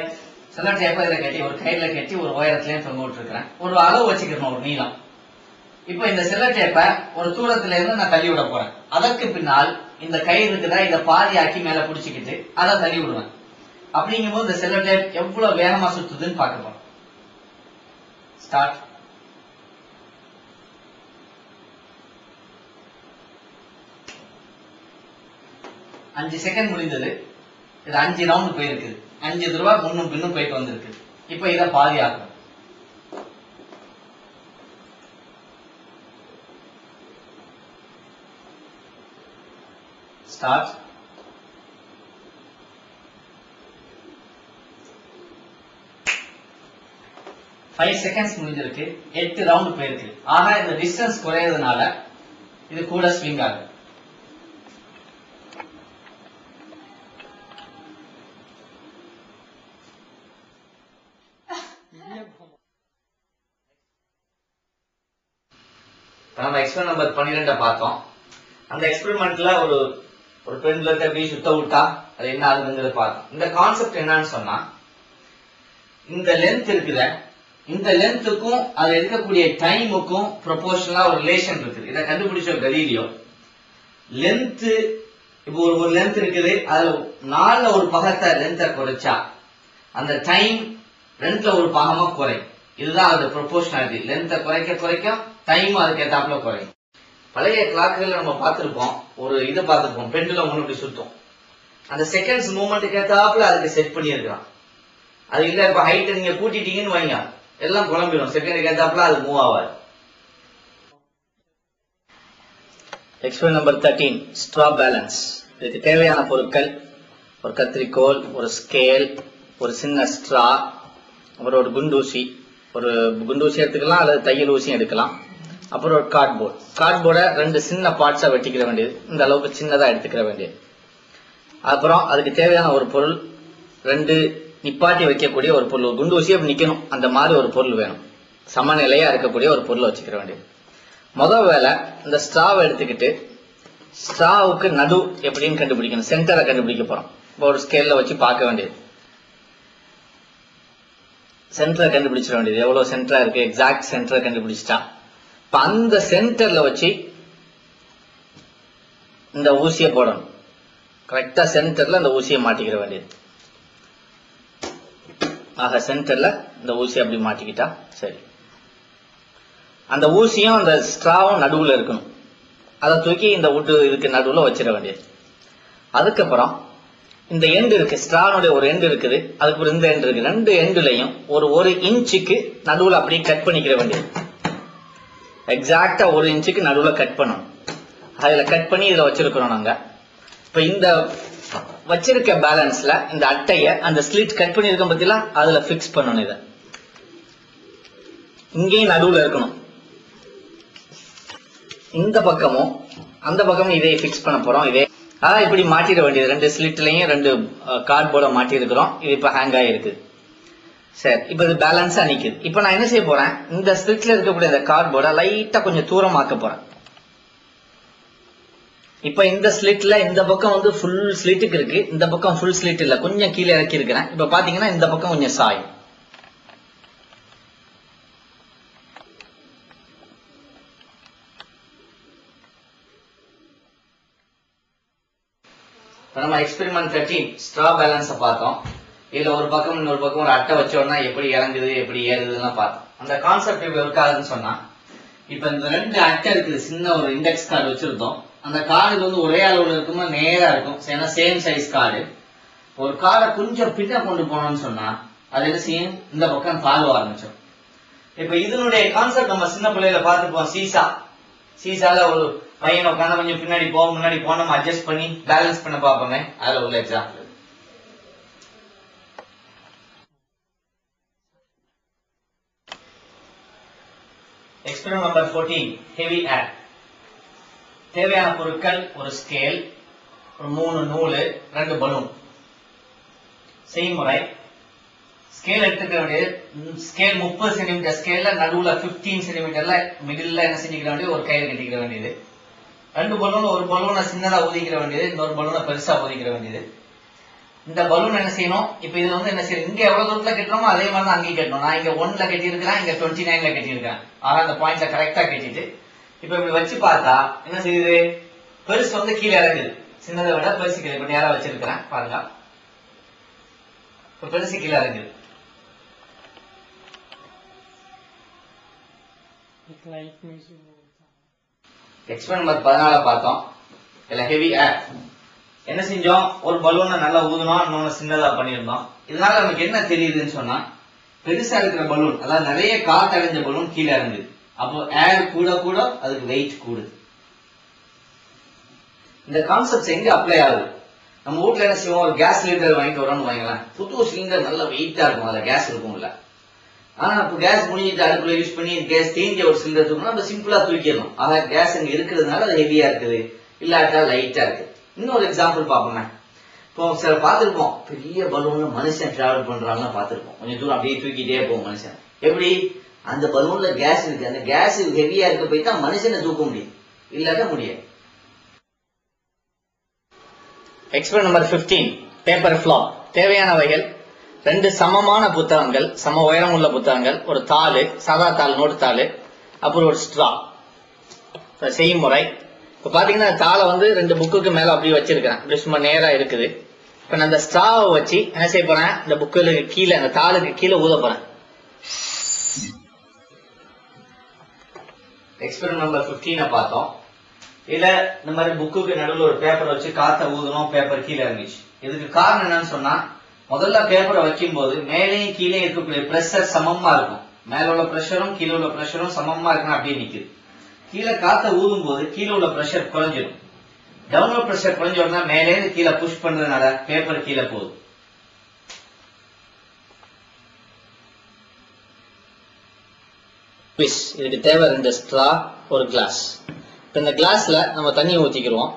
செல்லர் டைப்பை இதில் கட்டி ஒரு கயிறுல கட்டி ஒரு உயரத்துலயும் தொங்க விட்டுருக்கிறேன். ஒரு அளவு வச்சுக்கணும், ஒரு நீளம். இப்ப இந்த செல்லர் டைப்பை ஒரு தூரத்துல இருந்து நான் தள்ளி விட போறேன். அதற்கு பின்னால் இந்த கயிறு இருக்குதா, இதை பாதி ஆக்கி மேல பிடிச்சிக்கிட்டு அதை தள்ளி விடுவேன். அப்படிங்கும்போது இந்த செல்லர் டைப் எவ்வளவு வேகமா சுத்துதுன்னு பார்க்க போறோம். ஸ்டார்ட். அஞ்சு செகண்ட் முடிந்தது. இது 5 ரவுண்ட் போயிருக்குது. 5 தடவை முன்னும் பின்னும் போயிட்டு வந்திருக்கு. இப்ப இதை பாதி ஆகும். ஸ்டார்ட். ஃபைவ் செகண்ட்ஸ் முடிஞ்சிருக்கு. 8 ரவுண்ட் போயிருக்கு. ஆனா இந்த டிஸ்டன்ஸ் குறையறதுனால இது கூட ஸ்விங் ஆகுது. நம்ம எக்ஸ்பெரிமெண்ட் நம்பர் 12 பார்த்தோம். அந்த எக்ஸ்பெரிமெண்ட்ல ஒரு பெண்ல எப்படி சுத்த விட்டா அது என்ன ஆகுதுங்கிறத பார்த்தோம். இந்த கான்செப்ட் என்னன்னு சொன்னா, இந்த லென்த் இருக்குல்ல, இந்த லென்த்துக்கும் அது இருக்கக்கூடிய டைமுக்கும் ப்ரொபோர்ஷனலா ஒரு ரிலேஷன் இருக்குது. இதை கண்டுபிடிச்ச கலீலியோ லென்த், இப்போ ஒரு லென்த் இருக்குது, அதுல 4ல ஒரு பகத்தை லென்த்தை குறைச்சா அந்த டைம் 2ல ஒரு பாகமா குறையும். இதுதான் அது ப்ரொபோர்ஷனாலிட்டி. லென்த்தை குறைக்க குறைக்க டைம் அதுக்கு ஏத்தாப்புல குறையும். பழைய கிளாக்குகள் நம்ம பார்த்திருப்போம், ஒரு இதை பார்த்திருப்போம், பெண்டுலம் இப்படி சுத்தும். அந்த செகண்ட்ஸ் மூவ்மெண்ட்டுக்கு ஏத்தாப்புல அதுக்கு செட் பண்ணி இருக்கலாம். அது இல்ல, இப்ப ஹைட் நீங்க கூட்டிட்டீங்கன்னு வைங்க, எல்லாம் குழம்பிடும். செகண்டுக்கு ஏத்தாப்புல அது மூவ் ஆகாது. Experiment number 13 straw balance. இதுக்கு தேவையான பொருட்கள் ஒரு கத்திரிக்கோல், ஒரு ஸ்கேல், ஒரு சின்ன ஸ்ட்ரா, அப்புறம் ஒரு குண்டூசி. ஒரு குண்டூசி எடுத்துக்கலாம் அல்லது தையல் ஊசியும் எடுக்கலாம். அப்புறம் ஒரு கார்ட்போர்ட். கார்ட்போர்டை 2 சின்ன பார்ட்ஸா வெட்டிக்கிற வேண்டியது, இந்த அளவுக்கு சின்னதா எடுத்துக்கிற வேண்டியது. அப்புறம் அதுக்கு தேவையான ஒரு பொருள், 2 நிப்பாட்டி வைக்கக்கூடிய ஒரு பொருள். குண்டூசி அப்படி நிக்கணும், அந்த மாதிரி ஒரு பொருள் வேணும். சமநிலையா இருக்கக்கூடிய ஒரு பொருளை வச்சுக்கிற வேண்டியது. முதல் வேலை இந்த ஸ்ட்ராவை எடுத்துக்கிட்டு ஸ்ட்ராவுக்கு நடு எப்படின்னு கண்டுபிடிக்கணும். சென்டரை கண்டுபிடிக்க போறோம். இப்போ ஒரு ஸ்கேல்ல வச்சு பார்க்க வேண்டியது, சென்டரை கண்டுபிடிச்சிட வேண்டியது. எவ்வளவு சென்டரா இருக்கு, எக்ஸாக்ட் சென்டரை கண்டுபிடிச்சிட்டா இப்ப அந்த சென்டர்ல வச்சு இந்த ஊசியை போடணும். கரெக்டா சென்டர்ல அந்த ஊசியை மாட்டிக்கிற வேண்டியது. ஆக சென்டர்ல இந்த ஊசியை அப்படி மாட்டிக்கிட்டா சரி. அந்த ஊசியும் அந்த ஸ்ட்ராவும் நடுவுல இருக்கணும். அதை தூக்கி இந்த வுட்டு இதுக்கு நடுவுல வச்சிட வேண்டியது. அதுக்கப்புறம் இந்த எண்டு இருக்கு, ஸ்ட்ரானுடைய ஒரு எண்டு இருக்குது, அதுக்கு இந்த எண்டு இருக்கு. 2 எண்டுலையும் ஒரு இன்ச்சுக்கு நடுவுல அப்படியே கட் பண்ணிக்கிற வேண்டியது. எக்ஸாக்டா 1 இன்ச்சுக்கு நடுவுல கட் பண்ணணும். அதுல கட் பண்ணி இதுல வச்சிருக்கிறோம் நாங்க. இப்ப இந்த வச்சிருக்க பேலன்ஸ்ல இந்த அட்டைய அந்த ஸ்லிட் கட் பண்ணிருக்கோம் பத்தில அதுல பிக்ஸ் பண்ணணும். இத இங்கேயும் நடுவுல இருக்கணும். இந்த பக்கமும் அந்த பக்கமும் இதே பிக்ஸ் பண்ண போறோம். இதே இப்படி மாட்டிட வேண்டியது. 2 ஸ்லிட்லயும் 2 கார்ட்போர்டை மாட்டி இருக்கிறோம். இது இப்ப ஹேங் ஆயிருக்கு. சரி, இப்ப இது பேலன்ஸா நிக்குது. இப்ப நான் என்ன செய்ய போறேன், இந்த ஸ்லிட்ல இருக்கக்கூடிய இந்த கார்ட்போர்டை லைட்டா கொஞ்சம் தூரமாக்க போறேன். இப்ப இந்த ஸ்லிட்ல இந்த பக்கம் ஃபுல் ஸ்லிட்டுக்கு இருக்கு, இந்த பக்கம் ஃபுல் ஸ்லிட் இல்ல, கொஞ்சம் கீழே இறக்கி இருக்கிறேன். இப்ப பாத்தீங்கன்னா இந்த பக்கம் கொஞ்சம் சாயும். நம்ம எக்ஸ்பெரிமெண்ட் 13 ஸ்ட்ரா பேலன்ஸ் பார்த்தோம். இதுல ஒரு பக்கம் இன்னொரு பக்கம் ஒரு அட்டை வச்சோம்னா எப்படி இறங்குது எப்படி ஏறுதுன்னு பார்த்தோம். அந்த கான்செப்ட் இப்ப இருக்காதுன்னு சொன்னா, இப்ப இந்த 2 அட்டை இருக்குது, சின்ன ஒரு இண்டெக்ஸ் கார்டு வச்சிருந்தோம். அந்த கார்டு ஒரே அளவுல இருக்குமா, நேரா இருக்கும். ஏன்னா சேம் சைஸ் கார்டு. ஒரு கார்டை கொஞ்சம் பின்ன கொண்டு போனோம்னு சொன்னா அது என்ன செய்யும், இந்த பக்கம் தாழ்வ ஆரம்பிச்சோம். இப்ப இதனுடைய கான்செப்ட் நம்ம சின்ன பிள்ளையில பார்த்துப்போம். சீசால ஒரு பையன் உட்காந்து கொஞ்சம் பின்னாடி போவோம், முன்னாடி போனோம், அட்ஜஸ்ட் பண்ணி பேலன்ஸ் பண்ண பார்ப்போமே, அதுல உள்ள எக்ஸாம்பிள். எக்ஸ்பெரிமெண்ட் நம்பர் 14 ஹெவி ஏர். தேவையான பொருட்கள் ஒரு ஸ்கேல், ஒரு 3 நூல், 2 பலூன். செய்முறை, ஸ்கேல் எடுத்துக்க வேண்டியது. ஸ்கேல் 30 சென்டிமீட்டர் ஸ்கேல்ல நடுவுல 15 சென்டிமீட்டர்ல மிடில் என்ன செஞ்சுக்கிற வேண்டியது, ஒரு கயிறு கட்டிக்கிற வேண்டியது. 2 பலூன், ஒரு பலூனை சின்னதா ஊதிக்கிற வேண்டியது, இன்னொரு பலூனை பெருசா ஊதிக்கிற வேண்டியது. இந்த பலூன் என்ன செய்யணும், இப்ப இது என்ன செய்யணும், இங்க எவ்வளவு தூரத்துல கட்டுறோமோ அதே மாதிரி தான் அங்கேயும் கட்டணும். நான் இங்க 1ல கட்டி இருக்கிறேன், இங்க 29ல கட்டி இருக்கேன். ஆனா அந்த பாயிண்ட்ல கரெக்டா கட்டிட்டு இப்ப இப்படி வச்சு பார்த்தா என்ன செய்யுது, பெருசு கீழே இறங்குது, சின்னதை விட பெருசு கீழே. இப்ப நேரா வச்சிருக்கிறேன் பாருங்க, இப்ப பெருசு கீழே இறங்குது. எக்ஸ்பெரிமெண்ட் நம்பர் 14 பார்த்தோம். இதுல ஹெவி ஏர் என்ன செஞ்சோம், ஒரு பலூனை நல்லா ஊதுனோம், இன்னொன்னு சின்னதா பண்ணியிருந்தோம். இதனால நமக்கு என்ன தெரியுதுன்னு சொன்னா, பெருசா இருக்கிற பலூன், அதாவது நிறைய காத்து அடைஞ்ச பலூன் கீழே இறங்குது. அப்போ ஏர் கூட கூட அதுக்கு வெயிட் கூடுது. இந்த கான்செப்ட் எங்க அப்ளை ஆகுது, நம்ம வீட்டுல என்ன செய்வோம், ஒரு கேஸ் சிலிண்டர் வாங்கிட்டு வரோம்னு வாங்கலாம். புது சிலிண்டர் நல்லா வெயிட்டா இருக்கும், அதுல கேஸ் இருக்கும்ல. ஆனா இப்ப கேஸ் முடிஞ்சிட்டு அடுப்புல யூஸ் பண்ணி கேஸ் தேஞ்ச ஒரு சிலிண்டர் தூக்கணும், நம்ம சிம்பிளா தூக்கிடணும். ஆக கேஸ் அங்க இருக்கிறதுனால அது ஹெவியா இருக்குது, இல்லாட்டா லைட்டா இருக்கு. இன்னொரு எக்ஸாம்பிள் பாப்போமே. இப்போ சில பார்த்திருப்போம், பெரிய பலூன்ல மனுஷன் டிராவல் பண்றாங்கன்னு பார்த்திருப்போம். கொஞ்சம் தூரம் அப்படியே தூக்கிட்டே போகும் மனுஷன். எப்படி அந்த பலூன்ல கேஸ் இருக்கு. அந்த கேஸ் ஹெவியா இருக்க போய் தான் மனுஷனை தூக்க முடியும், இல்லாட்ட முடியாது. Experiment number 15 paper flop. தேவையான வகைகள் 2 சமமான புத்தகங்கள், சம உயரம் உள்ள புத்தகங்கள், ஒரு தாள், சாதா தாள், நோட்டு தாள், அப்புறம் ஒரு ஸ்ட்ரா. செய்முறை இப்ப பாத்தீங்கன்னா தாளை வந்து 2 புக்குக்கு மேல அப்படியே வச்சிருக்கிறேன், அப்படி சும்மா நேரா இருக்குது. இப்ப நான் அந்த ஸ்ட்ராவை வச்சு என்ன செய்ய போறேன், இந்த புக்குக்கு கீழே, அந்த தாளுக்கு கீழே ஊத போறேன். எக்ஸ்பெரிமெண்ட் நம்பர் 15 பார்த்தோம். இதுல இந்த மாதிரி புக்குக்கு நடுவில் ஒரு பேப்பர் வச்சு காத்த ஊதணும், பேப்பர் கீழே இறங்கிச்சு. இதுக்கு காரணம் என்னன்னு சொன்னா, முதல்ல பேப்பரை வைக்கும் போது மேலேயும் கீழே இருக்கக்கூடிய பிரஷர் சமமா இருக்கும். மேல உள்ள பிரஷரும் கீழே உள்ள பிரஷரும் சமமா இருக்கணும், அப்படியே நிக்குது. கீழே காத்த ஊதும் போது கீழே உள்ள பிரஷர் குறைஞ்சிடும். டவுன்லோட் பிரஷர் குறைஞ்ச உடனே மேலே கீழே புஷ் பண்றதுனால பேப்பர் கீழே போகுது. இதுக்கு தேவை 2 ஸ்ட்ரா, ஒரு கிளாஸ். இப்ப இந்த கிளாஸ்ல நம்ம தண்ணியை ஊத்திக்கிறோம்.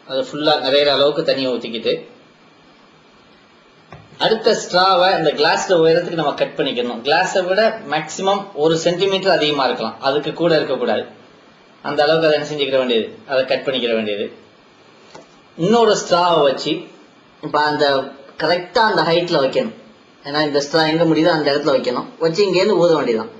அது ஃபுல்லா நிறைய அளவுக்கு தண்ணியை ஊத்திக்கிட்டு அடுத்த ஸ்ட்ராவை இந்த கிளாஸ்ல உயரத்துக்கு நம்ம கட் பண்ணிக்கணும். கிளாஸை விட மேக்சிமம் 1 சென்டிமீட்டர் அதிகமா இருக்கலாம், அதுக்கு கூட இருக்கக்கூடாது. அந்த அளவுக்கு அதை என்ன செஞ்சுக்கிற வேண்டியது, அதை கட் பண்ணிக்கிற வேண்டியது. இன்னொரு ஸ்ட்ராவை வச்சு இப்ப அந்த கரெக்டா அந்த ஹைட்ல வைக்கணும். ஏன்னா இந்த ஸ்ட்ரா எங்க முடியுதோ அந்த இடத்துல வைக்கணும். வச்சு இங்க இருந்து ஊத வேண்டியதான்.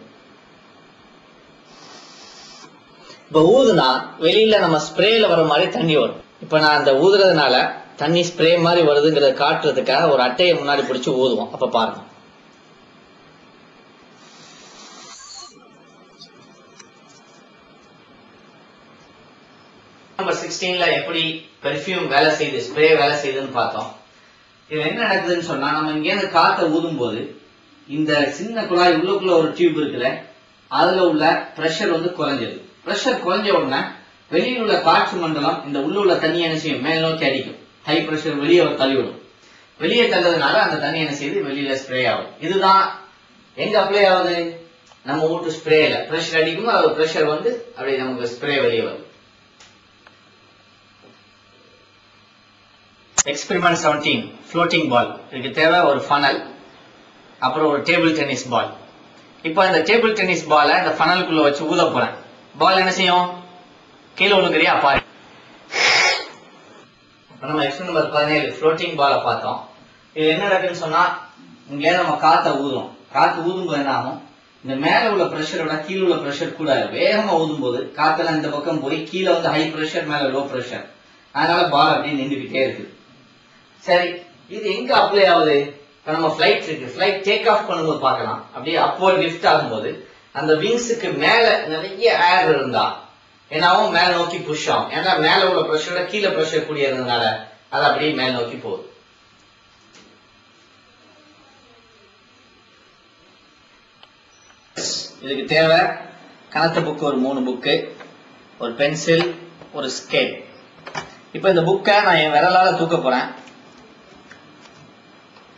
இப்ப ஊதுனா வெளியில நம்ம ஸ்ப்ரேல வர மாதிரி தண்ணி வரும். இப்ப நான் அந்த ஊதுறதுனால தண்ணி ஸ்ப்ரே மாதிரி வருதுங்கிறத காட்டுறதுக்காக ஒரு அட்டையை முன்னாடி பிடிச்சு ஊதுவோம். அப்ப பாருங்க. நம்பர் 16ல எப்படி பெர்ஃபியூம் வேலை செய்யுது, ஸ்ப்ரே வேலை செய்யுதுன்னு பார்த்தோம். இதுல என்ன நடக்குதுன்னு சொன்னா, நம்ம இங்க இருந்து காத்த ஊதும் போது இந்த சின்ன குழாய் உள்ளுக்குள்ள ஒரு டியூப் இருக்குல்ல, அதுல உள்ள பிரஷர் வந்து குறைஞ்சது. பிரஷர் குறைஞ்ச உடனே வெளியில் உள்ள காற்று மண்டலம் இந்த உள்ள உள்ள தண்ணி என்ன செய்யும், மேல் நோக்கி அடிக்கும். ஹை பிரஷர் வெளியே தள்ளிவிடும். வெளியே தள்ளதுனால அந்த தண்ணி என்ன செய்யுது, வெளியில ஸ்ப்ரே ஆகும். இதுதான் எங்க அப்ளை ஆகுது, நம்ம வீட்டு ஸ்ப்ரேல பிரஷர் அடிக்கும், அது பிரஷர் வந்து அப்படியே நமக்கு ஸ்ப்ரே வெளியே வரும். எக்ஸ்பெரிமெண்ட் 17 ஃப்ளோட்டிங் பால். இதுக்கு தேவை ஒரு ஃபனல், அப்புறம் ஒரு டேபிள் டென்னிஸ் பால். இப்போ இந்த டேபிள் டென்னிஸ் பாலை இந்த ஃபனலுக்குள்ள வச்சு ஊத போறேன். பால் என்ன செய்யும், கீழே விழுங்கிறியா பாரு. நம்ம எக்ஸ்பெரிமெண்ட் நம்பர் 17 ஃப்ளோட்டிங் பாலை பார்த்தோம். இது என்ன நடக்குன்னு சொன்னா, இங்க நம்ம காத்த ஊதுறோம். காத்து ஊதும் போது என்ன ஆகும், இந்த மேல உள்ள பிரஷரோட கீழே உள்ள பிரஷர் கூட வேகமா ஊதும் போது காத்தெல்லாம் இந்த பக்கம் போய் கீழே வந்து ஹை பிரஷர், மேல லோ பிரஷர், அதனால பால் அப்படியே நின்றுகிட்டே இருக்கு. சரி, இது எங்க அப்ளை ஆகுது, இப்ப நம்ம பிளைட் இருக்கு, பிளைட் டேக் ஆஃப் பண்ணும்போது பார்க்கலாம். அப்படியே அப்வர்ட் லிஃப்ட் ஆகும்போது அந்த விங்ஸுக்கு மேல நிறைய ஏர் இருந்தா என்னாவும் மேல நோக்கி புஷ் ஆகும். ஏன்னா மேல உள்ள பிரஷரோட கீழே பிரஷர் கூடிய இருந்ததுனால அது அப்படியே மேல நோக்கி போகுது. இதுக்கு தேவை கனத்த புக்கு ஒரு 3 புக்கு, ஒரு பென்சில், ஒரு ஸ்கேல். இப்ப இந்த புக்கை நான் என் விரலால தூக்க போறேன்.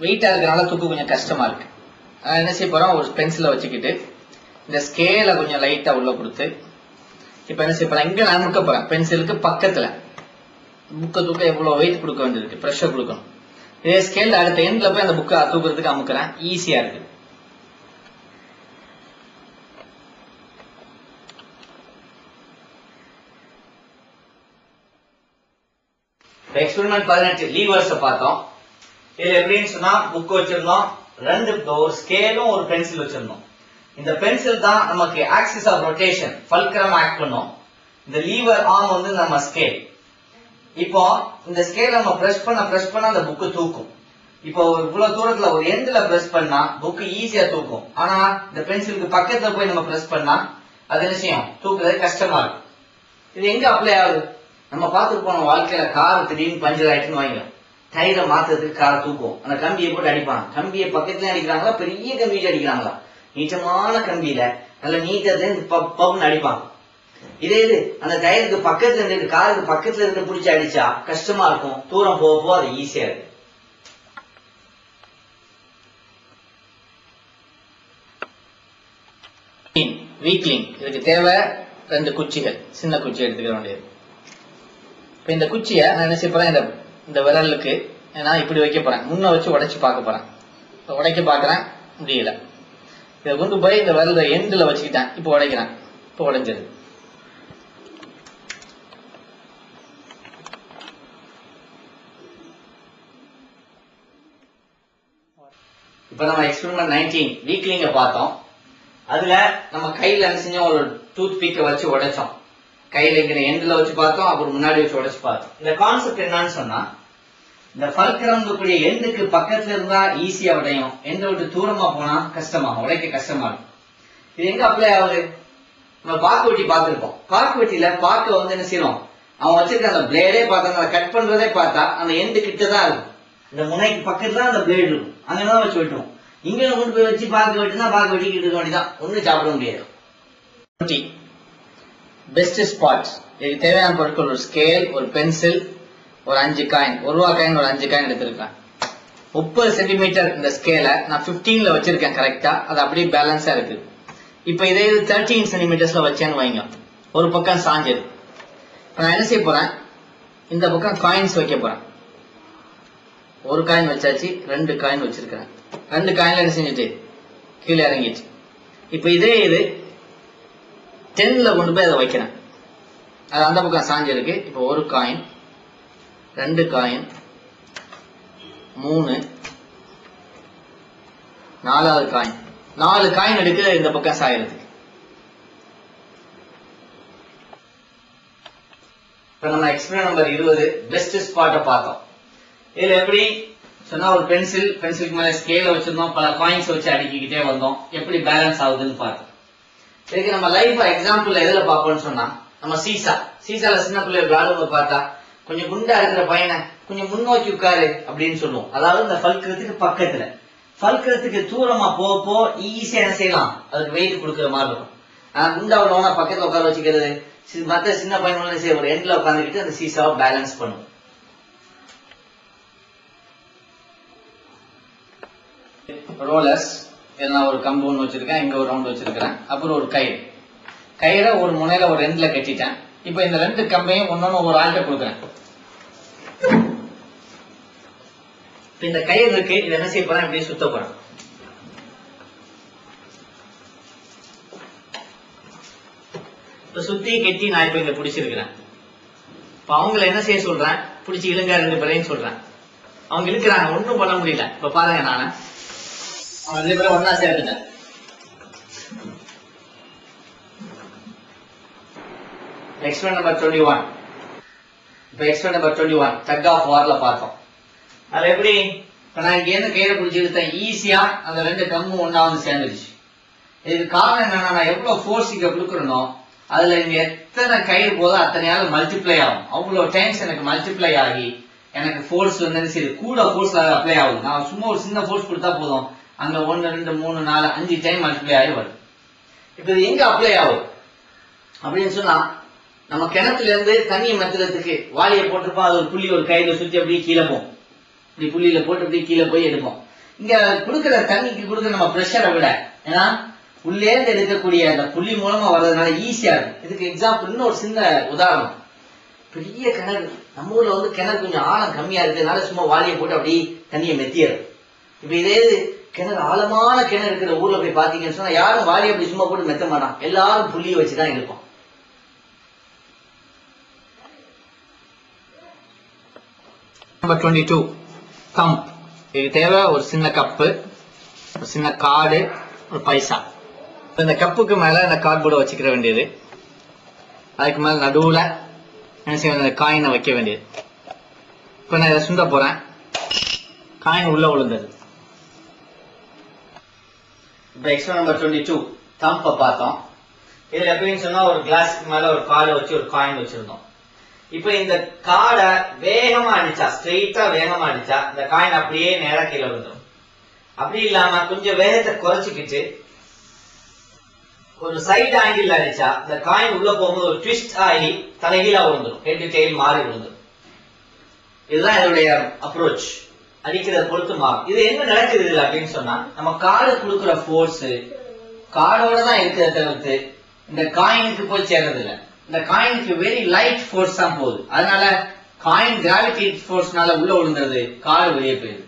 வெயிட்டா இருக்கிறனால தூக்க கொஞ்சம் கஷ்டமா இருக்கு. நான் என்ன செய்ய போறேன், ஒரு பென்சிலை வச்சுக்கிட்டு இந்த ஸ்கேலை கொஞ்சம் லைட்டா உள்ள கொடுத்து இப்ப என்ன செய்ய போறேன், இங்க நான் முக்க போறேன். பென்சிலுக்கு பக்கத்துல புக்கை தூக்க எவ்வளவு வெயிட் கொடுக்க வேண்டியிருக்கு, ப்ரெஷர் கொடுக்கணும். இதே ஸ்கேல் அடுத்த எண்ட்ல போய் அந்த புக்கை தூக்குறதுக்கு அமுக்கிறேன், ஈஸியா இருக்கு. எக்ஸ்பெரிமெண்ட் 18 லீவர்ஸ் பார்த்தோம். இதுல எப்படின்னு சொன்னா, புக் வச்சிருந்தோம், 2 ஒரு ஸ்கேலும் ஒரு பென்சில் வச்சிருந்தோம். இந்த பென்சில் தான் நமக்கு axis of rotation fulcrum act பண்ணும். இந்த லீவர் ஆர்ம் வந்து நம்ம ஸ்கேல். இப்போ இந்த ஸ்கேல் நம்ம பிரஸ் பண்ண அந்த புக்கு தூக்கும். இப்போ இவ்வளவு தூரத்துல ஒரு எண்ட்ல பிரஸ் பண்ணா புக்கு ஈஸியா தூக்கும். ஆனா இந்த பென்சிலுக்கு பக்கத்துல போய் நம்ம பிரஸ் பண்ணா அது என்ன செய்யும், தூக்குறது கஷ்டமா இருக்கும். இது எங்க அப்ளை ஆகுது, நம்ம பார்த்துட்டு போனோம் வாழ்க்கையில, கார் திடீர்னு பஞ்சர் ஆயிட்டுன்னு வாங்க, டயரை மாத்துறதுக்கு காரை தூக்கும், அந்த கம்பியை போட்டு அடிப்பாங்க. கம்பியை பக்கத்துல அடிக்கிறாங்களா, பெரிய கம்பி அடிக்கிறாங்களா, நீட்டமான கம்பியில நல்ல நீட்டத்துல பப்புன்னு அடிப்பாங்க. இதே இது அந்த டயருக்கு பக்கத்துல இருந்து, காருக்கு பக்கத்துல இருந்து பிடிச்சி அடிச்சா கஷ்டமா இருக்கும், தூரம் போக போக அது ஈஸியா இருக்கு. வீக்லிங். இதுக்கு தேவை 2 குச்சிகள், சின்ன குச்சி எடுத்துக்க வேண்டியது. இப்ப இந்த குச்சியை நான் என்ன செய்ய போறேன், இந்த விரலுக்கு நான் இப்படி வைக்க போறேன், முன்ன வச்சு உடைச்சு பார்க்க போறேன். உடைக்க பாக்குறேன், முடியல. இதை கொண்டு போய் இந்த விரல எண்டுல வச்சுக்கிட்டேன், இப்போ உடைக்கிறேன், இப்போ உடைஞ்சது. இப்ப நம்ம எக்ஸ்பெரிமெண்ட் 19 வீக்லிங்க பார்த்தோம். அதுல நம்ம கையில என்ன செஞ்சோம், ஒரு டூத் பீக்கை வச்சு உடைச்சோம். கையில இருக்கிற எண்ட்ல வச்சு பார்த்தோம், அப்புறம் முன்னாடி வச்சு உடைச்சு பார்த்தோம். இந்த கான்செப்ட் என்னன்னு சொன்னா, இந்த ஃபல்கரம் கூடிய எண்டுக்கு பக்கத்துல இருந்தா ஈஸியா உடையும், எண்டை விட்டு தூரமா போனா கஷ்டமாகும், உடைக்க கஷ்டமா இருக்கும். இது எங்க அப்ளை ஆகுது? நம்ம பாக்கு வெட்டி பார்த்திருப்போம். பாக்கு வெட்டியில பாக்க வந்து என்ன செய்யறோம், அவன் வச்சிருக்க அந்த பிளேடே பார்த்தா, அதை கட் பண்றதே பார்த்தா அந்த எண்டு கிட்டதான் இருக்கும், இந்த முனைக்கு பக்கத்துல அந்த பிளேடு இருக்கும், அங்கதான் வச்சு வெட்டுவோம். இங்க கொண்டு போய் வச்சு பாக்கு வெட்டுனா பாக்கு வெட்டிக்கிட்டு இருக்க வேண்டியதான், ஒண்ணும் சாப்பிட முடியாது. பெஸ்ட் ஸ்பாட், இதுக்கு தேவையான பொருட்கள் ஒரு ஸ்கேல், ஒரு பென்சில், ஒரு 5 காயின், 1 ரூபா காயின், ஒரு 5 காயின் எடுத்திருக்கேன். 30 சென்டிமீட்டர் இந்த ஸ்கேலை நான் 15ல வச்சிருக்கேன் கரெக்டா, அது அப்படியே பேலன்ஸா இருக்கு. இப்ப இதே 13 சென்டிமீட்டர்ஸ்ல வச்சேன்னு வைங்க, ஒரு பக்கம் சாஞ்சது. நான் என்ன செய்ய போறேன், இந்த பக்கம் காயின்ஸ் வைக்க போறேன். ஒரு காயின் வச்சாச்சு, 2 காயின் வச்சிருக்கிறேன். 2 காயின்ல என்ன செஞ்சுட்டு கீழே இறங்கிட்டு, இப்ப இதே இது 10ல கொண்டு போய் அதை வைக்கிறேன், அது அந்த பக்கம் சாஞ்சு இருக்கு. இப்ப 1 காயின், 2 காயின், 3, 4வது காயின், 4 காயின் எடுக்க இந்த பக்கம் சாயிருக்கு. இப்ப நம்ம எக்ஸ்பெரிமெண்ட் நம்பர் 20 பெஸ்ட் ஸ்பாட்டை பார்த்தோம். இதுல எப்படி சொன்னா, ஒரு பென்சிலுக்கு மேல ஸ்கேல வச்சிருந்தோம், பல காயின்ஸ் வச்சு அடுக்கிக்கிட்டே வந்தோம், எப்படி பேலன்ஸ் ஆகுதுன்னு பார்த்தோம். இதுக்கு நம்ம லைஃப் எக்ஸாம்பிள் எதுல பார்ப்போம்னு சொன்னா, நம்ம சீசால சின்ன பிள்ளை விளையாடுவதை பார்த்தா, கொஞ்சம் குண்டா இருக்கிற பையனை கொஞ்சம் முன்னோக்கி உட்காரு அப்படின்னு சொல்லுவோம். அதாவது இந்த ஃபல்கரத்துக்கு பக்கத்துல, ஃபல்கரத்துக்கு தூரமா போ ஈஸியா என்ன செய்யலாம், அதுக்கு வெயிட் கொடுக்குற மாதிரி இருக்கும். ஆனா குண்டா உள்ளவனா பக்கத்துல உட்கார வச்சுக்கிறது, மத்த சின்ன பையன் செய்ய ஒரு எண்ட்ல உட்காந்துக்கிட்டு அந்த சீசாவை பேலன்ஸ் பண்ணும். ரோலர்ஸ், நான் ஒரு கம்பு ஒன்று வச்சிருக்கேன், இங்க ஒரு ரவுண்ட் வச்சிருக்கிறேன், அப்புறம் ஒரு கயிறை ஒரு முனையில ஒரு எண்ட்ல கட்டிட்டேன். இப்ப இந்த 2 கம்பையும் ஒன்னொன்னு ஒரு ஆள்கிட்ட கொடுக்குறேன். இந்த கயிறு இருக்கு, இதை என்ன செய்ய போறேன், இப்படி சுத்த போறேன். இப்ப சுத்தி கட்டி நான் இப்ப இங்க பிடிச்சிருக்கிறேன். இப்ப அவங்கள என்ன செய்ய சொல்றேன், பிடிச்சி இழுங்க 2 பேரையும் சொல்றேன். அவங்க இழுக்கிறாங்க, ஒன்னும் பண்ண முடியல. இப்ப பாருங்க, நானு அவங்க 2 பேரும் ஒன்னா சேர்த்துட்டேன். Experiment number 21. இப்ப எக்ஸ்பெரிமெண்ட் நம்பர் 21 டக் ஆஃப் வார்ல பார்த்தோம். அது எப்படி, இப்ப நான் இங்க இருந்து கயிறை பிடிச்சி இழுத்தேன், ஈஸியா அந்த 2 கம்பும் ஒன்னா வந்து சேர்ந்துருச்சு. இதுக்கு காரணம் என்னன்னா, நான் எவ்வளவு ஃபோர்ஸ் இங்க கொடுக்குறனோ அதுல இங்க எத்தனை கயிறு போதோ அத்தனையால மல்டிப்ளை ஆகும். அவ்வளவு டைம்ஸ் எனக்கு மல்டிப்ளை ஆகி எனக்கு ஃபோர்ஸ் வந்து சரி கூட ஃபோர்ஸ் அப்ளை ஆகுது. நான் சும்மா ஒரு சின்ன ஃபோர்ஸ் கொடுத்தா போதும், அங்க 1 2 3 4 5 டைம் மல்டிப்ளை ஆகி வருது. இப்ப இது எங்க அப்ளை ஆகும் அப்படின்னு சொன்னா, நம்ம கிணத்துல இருந்து தண்ணியை மத்துறதுக்கு வாளியை போட்டிருப்போம், அது ஒரு புள்ளி ஒரு கையில சுத்தி அப்படியே கீழே போகும், இப்படி புள்ளியில போட்டு அப்படியே கீழே போய் எடுப்போம். இங்க கொடுக்குற தண்ணிக்கு கொடுக்குற நம்ம ப்ரெஷரை விட, ஏன்னா உள்ளே இருந்து எடுக்கக்கூடிய அந்த புள்ளி மூலமா வர்றதுனால ஈஸியா இருக்கும். இதுக்கு எக்ஸாம்பிள் இன்னும் ஒரு சின்ன உதாரணம், பெரிய கிணறு, நம்ம ஊர்ல வந்து கிணறு கொஞ்சம் ஆழம் கம்மியா இருக்கிறதுனால சும்மா வாளியை போட்டு அப்படியே தண்ணியை மெத்திடும். இப்ப இதே கிணறு ஆழமான கிணறு இருக்கிற ஊர்ல போய் பாத்தீங்கன்னு சொன்னா யாரும் வாளியை அப்படி சும்மா போட்டு மெத்த மாட்டான், எல்லாரும் புள்ளியை வச்சுதான் இருப்போம். நம்பர் 22 கம்ப். இதுக்கு தேவை ஒரு சின்ன கப்பு, ஒரு சின்ன கார்டு, ஒரு பைசா. இந்த கப்புக்கு மேல இந்த கார்ட்போர்டை வச்சுக்கிற வேண்டியது, அதுக்கு மேல நடுவுல என்ன செய்ய, இந்த காயினை வைக்க வேண்டியது. இப்ப நான் இதை சுண்ட போறேன், காயின் உள்ள விழுந்தது. இப்ப எக்ஸ்பெரிமெண்ட் நம்பர் 22 தம்ப பார்த்தோம். இதுல எப்படின்னு சொன்னா, ஒரு கிளாஸ்க்கு மேல ஒரு கார்டை வச்சு ஒரு காயின் வச்சிருந்தோம். இப்ப இந்த கார்டை வேகமா அடிச்சா, ஸ்ட்ரெயிட்டா வேகமா அடிச்சா இந்த காயின் அப்படியே நேரா கீழே விழுந்துடும். அப்படி இல்லாம கொஞ்சம் வேகத்தை குறைச்சிக்கிட்டு ஒரு சைடு ஆங்கிள் அடிச்சா இந்த காயின் உள்ள போகும்போது ஒரு ட்விஸ்ட் ஆகி தலைகீழா விழுந்துடும், ஹெட் டெயில் மாறி விழுந்துடும். இதுதான் இதோடைய அப்ரோச், அடிக்கிறத பொறுத்து மாறும். இது என்ன நடக்குது இதுல அப்படின்னு சொன்னா, நம்ம கார்டு கொடுக்குற ஃபோர்ஸ் கார்டோட தான் இருக்கிறத தவிர்த்து இந்த காயினுக்கு போய் சேர்றது இல்லை. இந்த காயினுக்கு வெரி லைட் ஃபோர்ஸ் தான் போகுது. அதனால காயின் கிராவிட்டி ஃபோர்ஸ்னால உள்ள விழுந்துருது, கார் வெளியே போயிருது.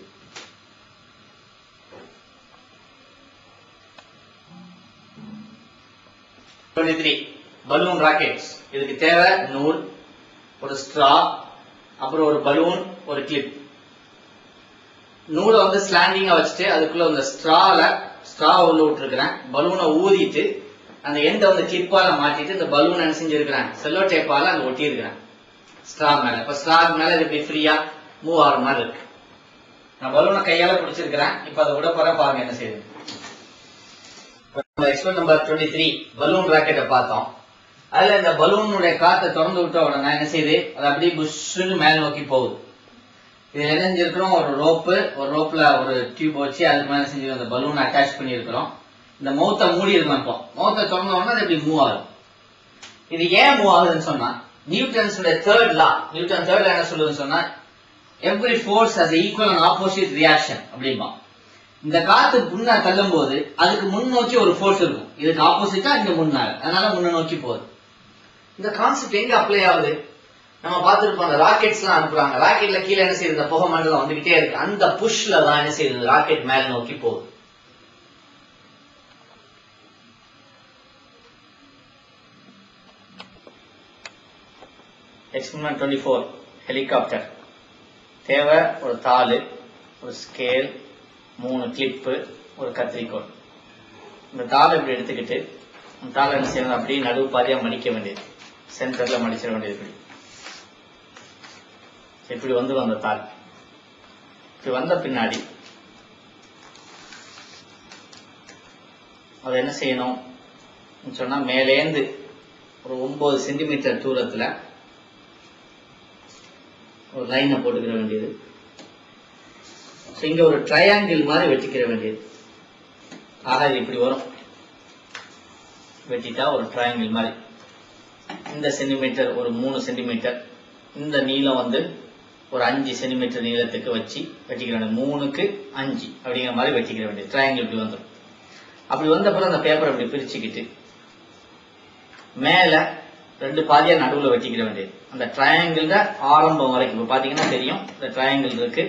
Balloon rockets. இதுக்கு தேவை நூல், ஒரு ஸ்ட்ரா, அப்புறம் ஒரு பலூன், ஒரு கிளிப். நூலை வந்து ஸ்லாண்டிங்கா வச்சுட்டு அதுக்குள்ள அந்த ஸ்ட்ரா உள்ள விட்டுருக்கிறேன். பலூனை ஊதிட்டு அந்த எண்டை வந்து கிளிப்பால மாட்டிட்டு இந்த பலூன் என்ன செஞ்சிருக்கிறேன், செல்லோ டேப்பால அங்க ஒட்டி இருக்கிறேன் ஸ்ட்ரா மேல. இப்ப ஸ்ட்ரா மேல இது இப்படி ஃப்ரீயா மூவ் ஆகிற மாதிரி இருக்கு. நான் பலூனை கையால பிடிச்சிருக்கிறேன். இப்ப அதை விட போற பாருங்க என்ன செய்யுது. எக்ஸ்பெரிமெண்ட் நம்பர் 23 பலூன் ராக்கெட்டை பார்த்தோம். அதுல இந்த பலூனுடைய காத்தை திறந்து விட்ட உடனே என்ன செய்யுது, அது அப்படியே புஷ்ஷுன்னு மேல நோக்கி போகுது. இது என்ன செஞ்சிருக்கிறோம், ஒரு ரோப்ல ஒரு டியூப் வச்சு அதுக்கு மேல செஞ்சு அந்த பலூனை அட்டாச் பண்ணிருக்கிறோம். இந்த மவுத்தை மூடி இருக்கோம். இப்போ மவுத்தை திறந்த உடனே அது இப்படி மூவ் ஆகுது. இது ஏன் மூவ் ஆகுதுன்னு சொன்னா, நியூட்டன் தேர்ட் லா என்ன சொல்லுதுன்னு சொன்னா, every force has equal and opposite reaction அப்படிம்பா. இந்த காத்து முன்ன தள்ளும் போது அதுக்கு முன்னோக்கி ஒரு ஃபோர்ஸ் இருக்கும், இதுக்கு ஆப்போசிட்டா இங்க முன்னால, அதனால முன்ன நோக்கி போகுது. இந்த கான்செப்ட் எங்க அப்ளை ஆகுது, நம்ம பார்த்துருப்போம். அந்த ராக்கெட்ஸ் எல்லாம் அனுப்புறாங்க. ராக்கெட்ல கீழே என்ன செய்யுது, இந்த புகை மண்டலம் வந்துகிட்டே இருக்கு. அந்த புஷ்ல தான் என்ன செய்யுது, ராக்கெட் மேல நோக்கி போகுது. Experiment 24 helicopter. தேவை ஒரு தாள், ஒரு ஸ்கேல், 3 கிளிப்பு, ஒரு கத்திரிக்கோள். இந்த தாளை இப்படி எடுத்துக்கிட்டு அந்த தாளை என்ன செய்யணும், அப்படியே நடுவு பாதியா மடிக்க வேண்டியது, சென்டர்ல மடிச்சிட வேண்டியது. இப்படி வந்து அந்த தாள் இப்படி வந்த பின்னாடி அதை என்ன செய்யணும் சொன்னா, மேலேந்து ஒரு 9 சென்டிமீட்டர் தூரத்துல ஒரு லைனை போட்டுக்கிற வேண்டியது. இங்க ஒரு ட்ரையாங்கிள் மாதிரி வெட்டிக்கிற வேண்டியது. ஆக இது இப்படி வரும். வெட்டிட்டா ஒரு ட்ரையாங்கிள் மாதிரி இந்த சென்டிமீட்டர் ஒரு 3 சென்டிமீட்டர், இந்த நீளம் வந்து ஒரு 5 சென்டிமீட்டர் நீளத்துக்கு வச்சு வெட்டிக்கிற வேண்டியது. 3க்கு 5 அப்படிங்கிற மாதிரி வெட்டிக்கிற வேண்டியது. ட்ரையாங்கிள் இப்படி வந்துடும். அப்படி வந்த பிறகு அந்த பேப்பரை இப்படி பிரிச்சுக்கிட்டு மேல 2 பாதியா நடுவுல வெட்டிக்கிற வேண்டியது. அந்த ட்ரையாங்கிள் ஆரம்பம் வரைக்கும் இப்ப பாத்தீங்கன்னா தெரியும், இந்த ட்ரையாங்கிள் இருக்கு.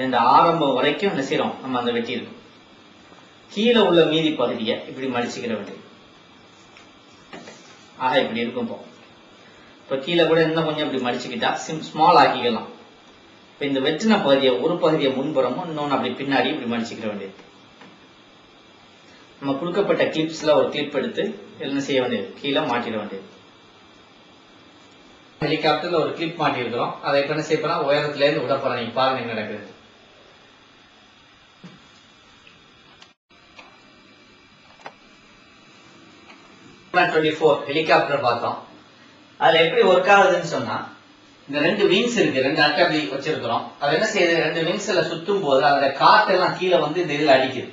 இந்த ஆரம்பம் வரைக்கும் என்ன செய்யறோம், நம்ம அந்த வெட்டி இருக்கும். கீழே உள்ள மீதி பகுதியை இப்படி மடிச்சுக்கிற வேண்டியது. ஆக இப்படி இருக்கும். இப்ப கீழே கூட இன்னும் கொஞ்சம் இப்படி மடிச்சுக்கிட்டா ஸ்மால் ஆக்கிக்கலாம். இப்ப இந்த வெட்டின பகுதியை ஒரு பகுதியை முன்புறமும் இன்னொன்னு அப்படி பின்னாடி இப்படி மடிச்சுக்கிற வேண்டியது. நம்ம கொடுக்கப்பட்ட கிளிப்ஸ்ல ஒரு கிளிப் எடுத்து என்ன செய்ய வேண்டியது, கீழே மாட்டிட வேண்டியது. ஹெலிகாப்டர்ல ஒரு கிளிப் மாட்டி இருக்கிறோம். அதை இப்ப என்ன செய்ய போறோம், உயரத்துல இருந்து விட போறோம். நீங்க பாருங்க என்ன நடக்குது. ஹெலிகாப்டர் பார்த்தோம். அதுல எப்படி ஒர்க் ஆகுதுன்னு சொன்னா, இந்த 2 விங்ஸ் இருக்கு, 2 அட்டை அப்படி வச்சிருக்கிறோம். அது என்ன செய்யுது, 2 விங்ஸ்ல சுத்தும் போது அதோட காத்தெல்லாம் கீழே வந்து இந்த இதுல அடிக்குது.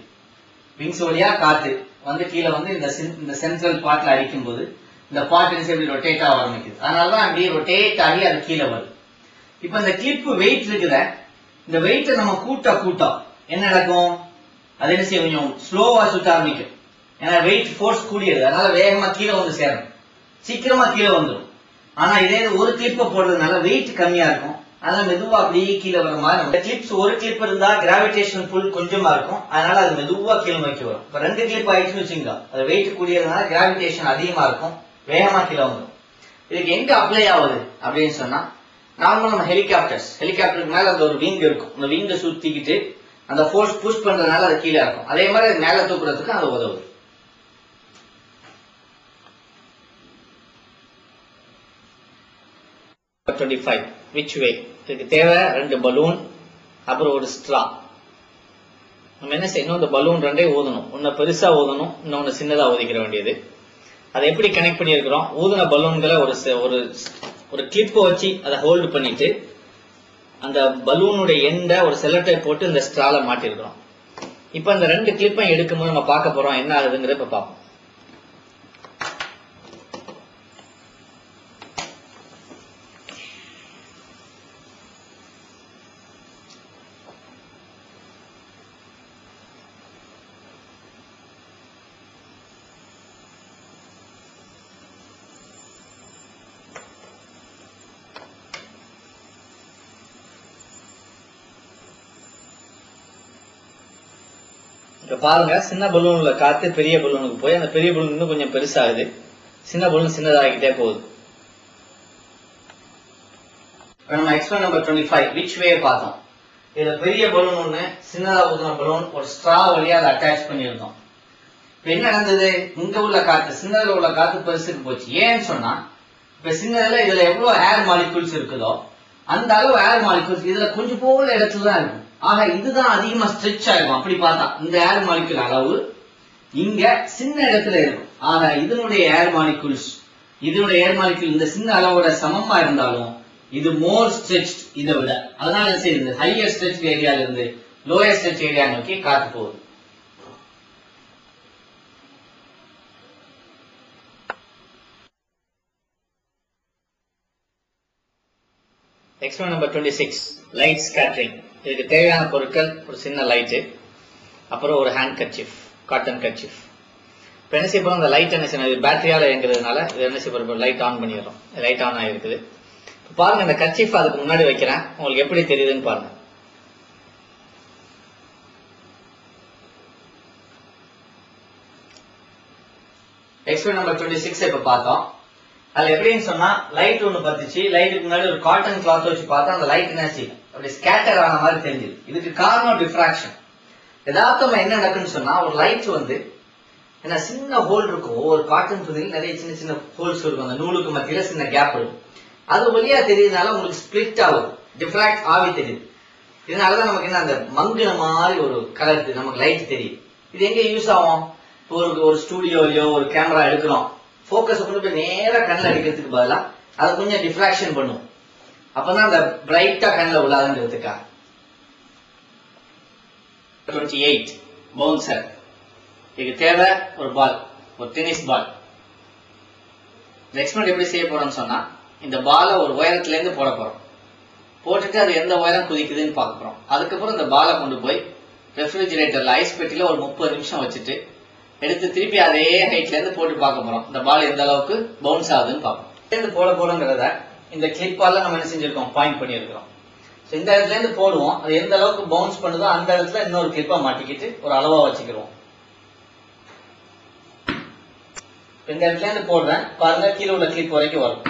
விங்ஸ் வழியா காத்து வந்து கீழே வந்து இந்த சென்ட்ரல் பார்ட்ல அடிக்கும் போது இந்த பார்ட் எப்படி ரொட்டேட் ஆக ஆரம்பிக்குது. அதனாலதான் அப்படி ரொட்டேட் ஆகி அது கீழே வருது. இப்ப இந்த கிளிப் வெயிட் இருக்குத, இந்த வெயிட்டை நம்ம கூட்டம் என்ன நடக்கும், அது என்ன செய்ய கொஞ்சம் ஸ்லோவா சுத்த ஆரம்பிக்கும். ஏன்னா வெயிட் ஃபோர்ஸ் கூடியது, அதனால வேகமா கீழே வந்து சேரும், சீக்கிரமா கீழே வந்துடும். ஆனா இதே ஒரு கிளிப்பை போடுறதுனால வெயிட் கம்மியா இருக்கும், அதனால மெதுவா அப்படியே கீழே வர மாதிரி. கிளிப்ஸ் ஒரு கிளிப் இருந்தா கிராவிடேஷன் புல் கொஞ்சமா இருக்கும், அதனால அது மெதுவா கீழே நோக்கி வரும். இப்ப 2 கிளிப் ஆயிடுச்சுன்னு வச்சுங்க, அது வெயிட் கூடியதுனால கிராவிடேஷன் அதிகமா இருக்கும், வேகமா கீழே வந்துடும். இதுக்கு எங்க அப்ளை ஆகுது அப்படின்னு சொன்னா, நார்மலா நம்ம ஹெலிகாப்டருக்கு மேல அந்த ஒரு விங் இருக்கும். அந்த விங்கை சுத்திக்கிட்டு அந்த ஃபோர்ஸ் புஷ் பண்றதுனால அது கீழே இருக்கும். அதே மாதிரி மேல தூக்குறதுக்கு அது உதவுது. Which way? இதுக்கு தேவை 2 பலூன், அப்புறம் ஒரு ஸ்ட்ரா. நம்ம என்ன செய்யணும், இந்த பலூன் 2 ஊதணும். ஒன்னு பெருசா ஊதணும், இன்னொன்னு சின்னதா ஊதிக்கிற வேண்டியது. அதை எப்படி கனெக்ட் பண்ணியிருக்கிறோம், ஊதின பலூன்களை ஒரு கிளிப்பை வச்சு அதை ஹோல்டு பண்ணிட்டு அந்த பலூனுடைய எண்டை ஒரு செல்லட்டை போட்டு இந்த ஸ்ட்ரால மாட்டிருக்கிறோம். இப்ப இந்த 2 கிளிப்பை எடுக்கும்போது நம்ம பார்க்க போறோம் என்ன ஆகுதுங்கிறத இப்ப பார்ப்போம். இப்ப பாருங்க, சின்ன பலூன்ல காத்து பெரிய பலூனுக்கு போய் அந்த பெரிய பலூன் இன்னும் கொஞ்சம் பெருசாகுது, சின்ன பலூன் சின்னதாகிட்டே போகுது. நம்ம எக்ஸ்பெரிமெண்ட் நம்பர் 25 விச் வே பார்த்தோம். இதுல பெரிய பலூன் ஒண்ணு, சின்னதா ஊதுன பலூன் ஒரு ஸ்ட்ரா வழியா அதை அட்டாச் பண்ணியிருந்தோம். இப்ப என்ன நடந்தது, இங்க உள்ள காத்து சின்னதுல உள்ள காத்து பெருசுக்கு போச்சு. ஏன்னு சொன்னா இப்ப சின்னதுல இதுல எவ்வளவு ஏர் மாலிகூல்ஸ் இருக்குதோ அந்த அளவு ஏர் மாலிகூல்ஸ் இதுல கொஞ்சம் போல இடத்துல தான் இருக்கும். ஆக இதுதான் அதிகமா ஸ்ட்ரெச் ஆகும். அப்படி பார்த்தா இந்த ஏர் மாலிகூல் அளவு இங்க சின்ன இடத்துல இருக்கும். ஆக இதனுடைய ஏர் மாலிகூல்ஸ் இந்த சின்ன அளவோட சமமா இருந்தாலும் இது மோர் ஸ்ட்ரெச் இதை விட. அதனால என்ன செய்யுது, ஹையர் ஸ்ட்ரெச் ஏரியால இருந்து லோயர் ஸ்ட்ரெச் ஏரியா நோக்கி காத்து போகுது. Experiment number 26 light scattering. இதுக்கு தேவையான பொருட்கள் ஒரு சின்ன லைட்டு, அப்புறம் ஒரு ஹேண்ட் கர்ச்சீஃப், காட்டன் கர்ச்சீஃப். இப்போ என்ன செய்ய போறோம், இந்த லைட் என்ன செய்யணும், இது பேட்டரியால இயங்குறதுனால இது என்ன செய்ய போறோம், லைட் ஆன் பண்ணிடுறோம். லைட் ஆன் ஆகிருக்குது. பாருங்க, இந்த கர்ச்சீஃப் அதுக்கு முன்னாடி வைக்கிறேன், உங்களுக்கு எப்படி தெரியுதுன்னு பாருங்க. எக்ஸ்பெரிமெண்ட் நம்பர் 26 இப்ப பார்த்தோம். அதுல எப்படின்னு சொன்னா லைட் ஒண்ணு பத்துச்சு, லைட்டுக்கு முன்னாடி ஒரு காட்டன் கிளாத் வச்சு பார்த்தா அந்த லைட் என்ன செய்யும், அப்படி ஸ்கேட்டர் ஆன மாதிரி தெரிஞ்சுது. இதுக்கு காரணம் டிஃப்ராக்ஷன். யதார்த்தமா என்ன நடக்குன்னு சொன்னா ஒரு லைட் வந்து என்ன சின்ன ஹோல் இருக்கும், ஒவ்வொரு காட்டன் துணியில் நிறைய சின்ன சின்ன ஹோல்ஸ் இருக்கும், அந்த நூலுக்கு மத்தியில சின்ன கேப் இருக்கும். அது வழியா தெரியுதுனால உங்களுக்கு ஸ்பிளிட் ஆகுது, டிஃப்ராக்ட் ஆகி தெரியுது. இதனாலதான் நமக்கு என்ன அந்த மங்குன மாதிரி ஒரு கலர் நமக்கு லைட் தெரியுது. இது எங்க யூஸ் ஆகும், ஒரு ஸ்டூடியோலயோ ஒரு கேமரா எடுக்கிறோம், போக்கஸ் கொண்டு போய் நேரா கண்ணில் அடிக்கிறதுக்கு பதிலா அதை கொஞ்சம் டிஃப்ராக்ஷன் பண்ணும், அப்பதான் அந்த பிரைட்டா கண்ணில் உள்ளாதுன்றதுக்கா. 28 பவுன்சர். இதுக்கு தேவை ஒரு பால், ஒரு டென்னிஸ் பால். இந்த எக்ஸ்பெரிமெண்ட் எப்படி செய்ய போறோம்னு சொன்னா இந்த பாலை ஒரு உயரத்துல இருந்து போட போறோம், போட்டுட்டு அது எந்த உயரம் குதிக்குதுன்னு பார்க்க போறோம். அதுக்கப்புறம் இந்த பாலை கொண்டு போய் ரெஃப்ரிஜிரேட்டர்ல ஐஸ் பெட்டியில ஒரு 30 நிமிஷம் வச்சுட்டு எடுத்து திருப்பி அதே ஹைட்ல இருந்து போட்டு பார்க்க போறோம், இந்த பால் எந்த அளவுக்கு பவுன்ஸ் ஆகுதுன்னு பார்ப்போம். இருந்து போட போறோங்கிறத இந்த கிளிப்பால நம்ம என்ன செஞ்சிருக்கோம், பாயிண்ட் பண்ணியிருக்கிறோம். இந்த இடத்துல இருந்து போடுவோம், அது எந்த அளவுக்கு பவுன்ஸ் பண்ணுதோ அந்த இடத்துல இன்னொரு கிளிப்பா மாட்டிக்கிட்டு ஒரு அளவா வச்சுக்கிறோம். இந்த இடத்துல இருந்து போடுறேன் பாருங்க, கீழே உள்ள கிளிப் வரைக்கும் வரும்.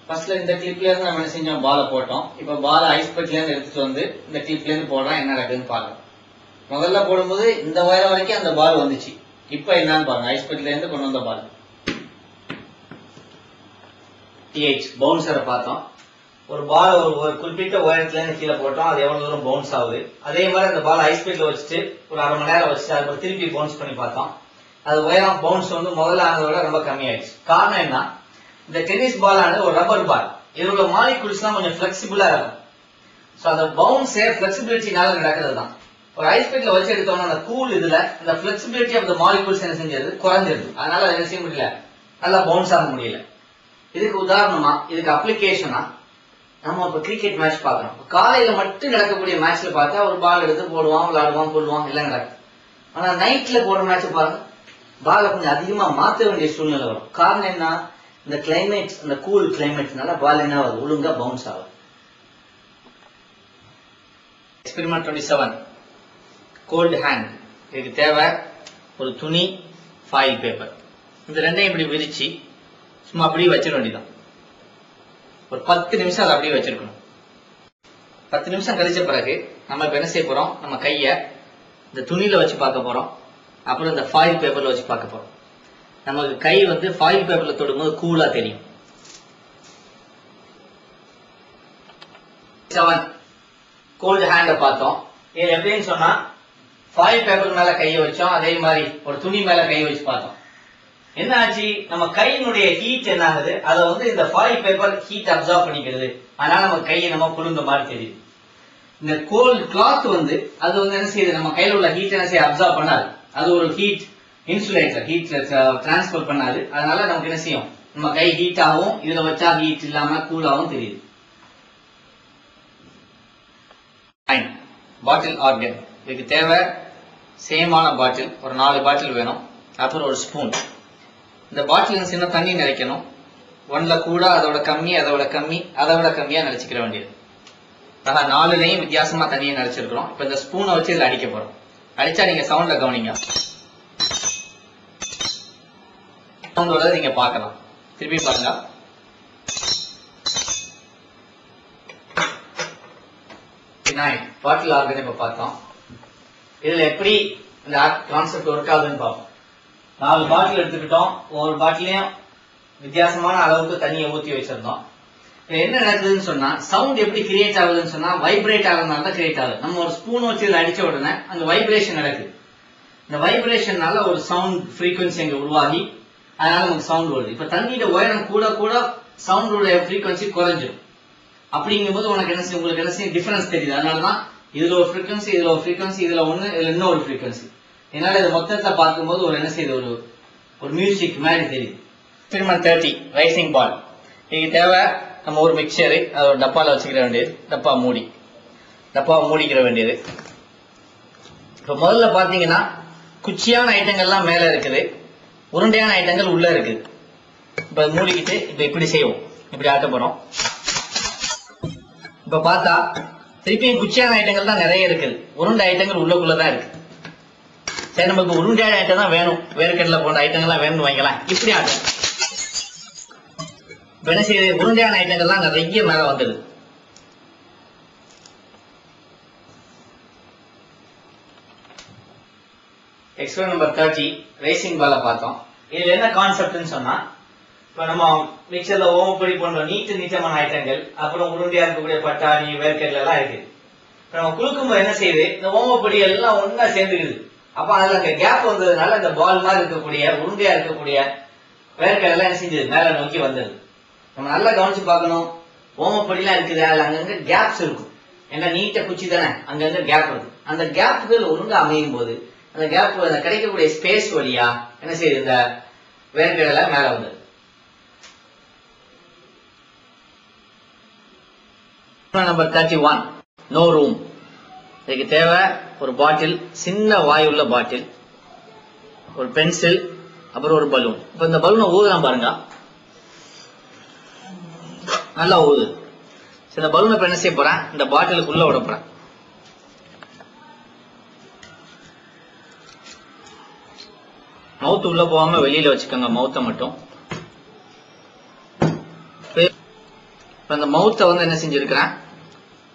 ஃபர்ஸ்ட்ல இந்த கிளிப்ல இருந்து நம்ம என்ன செஞ்சோம், பாலை போட்டோம். இப்ப பாலை ஐஸ் பெட்டில இருந்து எடுத்துட்டு வந்து இந்த கிளிப்ல இருந்து போடுறேன், என்ன நடக்குதுன்னு பாருங்க. முதல்ல போடும்போது இந்த உயரம் வரைக்கும் அந்த பால் வந்துச்சு, இப்ப என்னன்னு பாருங்க, ஐஸ் பெட்டில இருந்து கொண்டு வந்த பால். பவுன்சரை பார்த்தோம், ஒரு பால் ஒரு குறிப்பிட்ட உயரத்துல இருந்து கீழே போட்டோம், அது எவ்வளவு தூரம் பவுன்ஸ் ஆகுது. அதே மாதிரி அந்த பால் ஐஸ் பெட்டில வச்சுட்டு ஒரு அரை மணி நேரம் வச்சுட்டு அதுக்கு திருப்பி பவுன்ஸ் பண்ணி பார்த்தோம். அது உயரம் பவுன்ஸ் வந்து முதல்ல ஆனதோட ரொம்ப கம்மியாயிடுச்சு. காரணம் என்ன, இந்த டென்னிஸ் பால் ஆனது ஒரு ரப்பர் பால், இதுல உள்ள மாலிகூல்ஸ் எல்லாம் கொஞ்சம் பிளெக்சிபிளா இருக்கும். சோ அந்த பவுன்ஸே பிளெக்சிபிலிட்டினால நடக்கிறது தான். ஒரு ஐஸ் பெட்டில வச்சு எடுத்தோம்னா அந்த கூல் இதுல இந்த பிளெக்சிபிலிட்டி ஆஃப் த மாலிகூல்ஸ் என்ன செஞ்சது, குறைஞ்சிருது. அதனால அதை என்ன செய்ய முடியல, நல்லா பவுன்ஸ் ஆக முடியல. இதுக்கு உதாரணமா, இதுக்கு அப்ளிகேஷனா நம்ம இப்ப கிரிக்கெட் மேட்ச் பாக்குறோம். காலையில மட்டும் நடக்கக்கூடிய மேட்ச்ல பார்த்தா ஒரு பால் எடுத்து போடுவான், விளையாடுவான், கொள்ளுவான், எல்லாம் நடக்கும். ஆனா நைட்ல போடுற மேட்ச் பாருங்க, பாலை கொஞ்சம் அதிகமா மாற்ற வேண்டிய சூழ்நிலை வரும். காரணம் என்ன, இந்த கிளைமேட், இந்த கூல் கிளைமேட்னால பால் என்ன ஆகுது, ஒழுங்கா பவுன்ஸ் ஆகுது. Experiment 27 cold hand. இதுக்கு தேவை ஒரு துணி, ஃபாயில் பேப்பர். இந்த ரெண்டையும் இப்படி விரிச்சு சும்மா அப்படியே வச்சிட வேண்டியதான். ஒரு 10 நிமிஷம் அதை அப்படியே வச்சிருக்கணும். 10 நிமிஷம் கழிச்ச பிறகு நம்ம இப்ப என்ன செய்ய போறோம், நம்ம கைய இந்த துணியில வச்சு பார்க்க போறோம், அப்புறம் இந்த ஃபாயில் பேப்பர்ல வச்சு பார்க்க போறோம். நமக்கு கை வந்து ஃபாயில் பேப்பர்ல தொடும்போது கூலா தெரியும். 7 கோல்ட் ஹேண்ட பார்த்தோம். இது எப்படின்னு சொன்னா ஃபாயில் பேப்பர் மேல கையை வச்சோம், அதே மாதிரி ஒரு துணி மேல கையை வச்சு பார்த்தோம். என்ன ஆச்சு, நம்ம கையினுடைய ஹீட் என்ன ஆகுது, அதை வந்து இந்த ஃபாயில் பேப்பர் ஹீட் அப்சர்வ் பண்ணிக்கிறது. அதனால நம்ம கையை நம்ம குளிர்ந்த மாதிரி தெரியுது. இந்த கோல்ட் கிளாத் வந்து அது வந்து என்ன செய்யுது, நம்ம கையில உள்ள ஹீட் என்ன செய்ய அப்சர்வ் பண்ணாது. அது ஒரு ஹீட் இன்சுலேட்டர், ஹீட் டிரான்ஸ்பர் பண்ணாது. அதனால நமக்கு என்ன செய்யும், நம்ம கை ஹீட் ஆகும், இதுல வச்சா ஹீட் இல்லாம கூலாவும் தெரியுது. பாட்டில் ஆர்கன். இதுக்கு தேவை சேமான பாட்டில், ஒரு 4 பாட்டில் வேணும், அப்புறம் ஒரு ஸ்பூன். இந்த பாட்டில் சின்ன தண்ணி நிறைக்கணும். ஒன்ல கூட, அதோட கம்மி, அதோட கம்மி, அதோட கம்மியா நினைச்சுக்கிற வேண்டியது. 4லையும் வித்தியாசமா தண்ணியை நினைச்சிருக்கிறோம். இப்ப இந்த ஸ்பூனை வச்சு இதுல அடிக்க போறோம். அடிச்சா நீங்க சவுண்ட கவனிங்க. சவுண்டோட நீங்க பார்க்கலாம். திருப்பி பாருங்க. பாட்டில் ஆர்கன் இப்ப பார்த்தோம். இதுல எப்படி இந்த கான்செப்ட் ஒர்க் ஆகுதுன்னு பார்ப்போம். 4 பாட்டில் எடுத்துக்கிட்டோம். ஒவ்வொரு பாட்டிலையும் வித்தியாசமான அளவுக்கு தண்ணியை ஊத்தி வச்சிருந்தோம். என்ன நடக்குதுன்னு சொன்னா சவுண்ட் எப்படி கிரியேட் ஆகுதுன்னு சொன்னா வைப்ரேட் ஆகுறதுனால தான் கிரியேட் ஆகுது. நம்ம ஒரு ஸ்பூன் வச்சு இதில் அடிச்ச உடனே அந்த வைப்ரேஷன் நடக்குது. இந்த வைப்ரேஷன்னால ஒரு சவுண்ட் ஃப்ரீக்வன்சி அங்க உருவாகி அதனால நமக்கு சவுண்ட் வருது. இப்ப தண்ணியோட உயரம் கூட கூட சவுண்டோட ஃப்ரீக்வன்சி குறைஞ்சிடும். அப்படிங்கும்போது உங்களுக்கு என்ன செய்யும், உங்களுக்கு என்ன செய்யும், டிஃபரன்ஸ் தெரியுது. அதனாலதான் இதுல ஒரு ஃப்ரீக்வன்சி, இதுல ஒரு ஃப்ரீக்வன்சி, இதுல ஒண்ணு, இதுல இன்னொரு ஃப்ரீக்வன்சி. இதனால இது மொத்தத்தை பார்க்கும்போது ஒரு என்ன செய்யுது, ஒரு மியூசிக் மாதிரி தெரியுது. எக்ஸ்பெரிமெண்ட் 30 ரைசிங் பால். இதுக்கு தேவை நம்ம ஒரு மிக்சரு, அதை ஒரு டப்பால வச்சுக்கிற வேண்டியது. டப்பாவை மூடிக்கிற வேண்டியது. இப்ப முதல்ல பாத்தீங்கன்னா குச்சியான ஐட்டங்கள்லாம் மேல இருக்குது, உருண்டையான ஐட்டங்கள் உள்ள இருக்குது. இப்ப மூடிக்கிட்டு இப்ப இப்படி செய்வோம், இப்படி ஆட்ட போறோம். இப்ப பார்த்தா திருப்பியும் குச்சியான ஐட்டங்கள் தான் நிறைய இருக்குது, உருண்டை ஐட்டங்கள் உள்ளக்குள்ளதான் இருக்கு. சரி, நமக்கு உருண்டையான ஐட்டம் தான் வேணும், வேர்க்கடலை போன்ற ஐட்டங்கள்லாம் வேணும்னு வாங்கலாம். இப்படி ஆட்டம் இப்ப என்ன செய்யுது, உருண்டையான ஐட்டங்கள்லாம் நிறைய மேல வந்துடுது. எக்ஸ்பெரிமெண்ட் நம்பர் 30 ரேசிங் பால பார்த்தோம். இதுல என்ன கான்செப்ட்னு சொன்னா, இப்ப நம்ம மிக்சர்ல ஓமப்பொடி போன்ற நீட்டமான ஐட்டங்கள், அப்புறம் உருண்டையா இருக்கக்கூடிய பட்டாணி, வேர்க்கடலை எல்லாம் இருக்கு. இப்ப நம்ம குலுக்கும்போது என்ன செய்யுது, இந்த ஓமப்பொடி எல்லாம் ஒன்னா சேர்ந்துக்குது. அப்ப அதுல அங்க கேப் வந்ததுனால இந்த பால் மாதிரி இருக்கக்கூடிய உருண்டையா இருக்கக்கூடிய வேர்க்கடலை எல்லாம் என்ன செஞ்சது, மேல நோக்கி வந்தது. நம்ம நல்லா கவனிச்சு பார்க்கணும். ஓமப்பொடி எல்லாம் இருக்குது, அதுல அங்கங்க கேப்ஸ் இருக்கும். ஏன்னா நீட்ட குச்சி தானே, அங்கங்க கேப் இருக்கு. அந்த கேப்புகள் ஒழுங்கு அமையும் போது அந்த கேப் கிடைக்கக்கூடிய ஸ்பேஸ் வழியா என்ன செய்யுது, இந்த வேர்க்கடலை மேல வந்தது. Number 31 no room. இதுக்கு தேவை ஒரு பாட்டில், சின்ன வாயுள்ள பாட்டில், ஒரு பென்சில், அப்புறம் ஒரு பலூன். இப்ப இந்த பலூனை ஊதுலாம் பாருங்க, நல்லா ஊது. இந்த பலூனை இப்ப என்ன செய்ய போறேன், இந்த பாட்டிலுக்குள்ள விட போறேன். மவுத் உள்ள போகாம வெளியில வச்சுக்கோங்க, மவுத்தை மட்டும். அந்த மவுத்தை என்ன செஞ்சிருக்கிறேன்,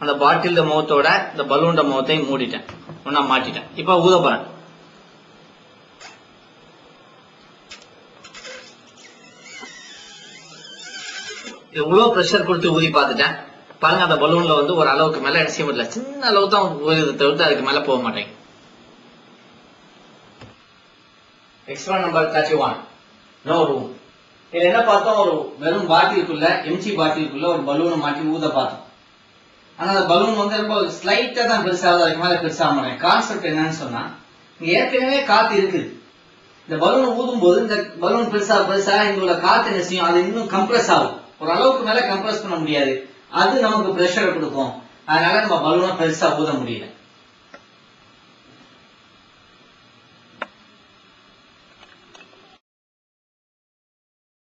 அந்த பாட்டில் மவுத்தோட இந்த பலூன் மவுத்தை மூடிட்டேன், ஒன்னா மாட்டிட்டேன். இப்ப ஊத போறேன். இவ்வளவு பிரஷர் கொடுத்து ஊதி பார்த்துட்டேன். பாருங்க, அந்த பலூன்ல ஒரு அளவுக்கு மேல என்ன செய்ய முடியல, சின்ன அளவு தான் ஊதுறதை தவிர்த்து அதுக்கு மேல போக மாட்டேங்க. Experiment number 31 no room. இதுல என்ன பார்த்தோம், ஒரு வெறும் பாட்டிலுக்குள்ள, எம்சி பாட்டிலுக்குள்ள ஒரு பலூனை மாட்டி ஊத பார்த்தோம். ஆனா அந்த பலூன் ரொம்ப ஸ்லைட்டா தான் பெருசாகுது, அதுக்கு மேல பெருசாக மாட்டேன். கான்செப்ட் என்னன்னு சொன்னா, இங்க ஏற்கனவே காத்து இருக்குது. இந்த பலூன் ஊதும் போது இந்த பலூன் பெருசா இங்க உள்ள காத்து என்ன செய்யும், அது இன்னும் கம்ப்ரஸ் ஆகும். ஒரு அளவுக்கு மேல கம்ப்ரஸ் பண்ண முடியாது, அது நமக்கு பிரஷரை கொடுக்கும். அதனால நம்ம பலூனை பெருசா ஊத முடியல.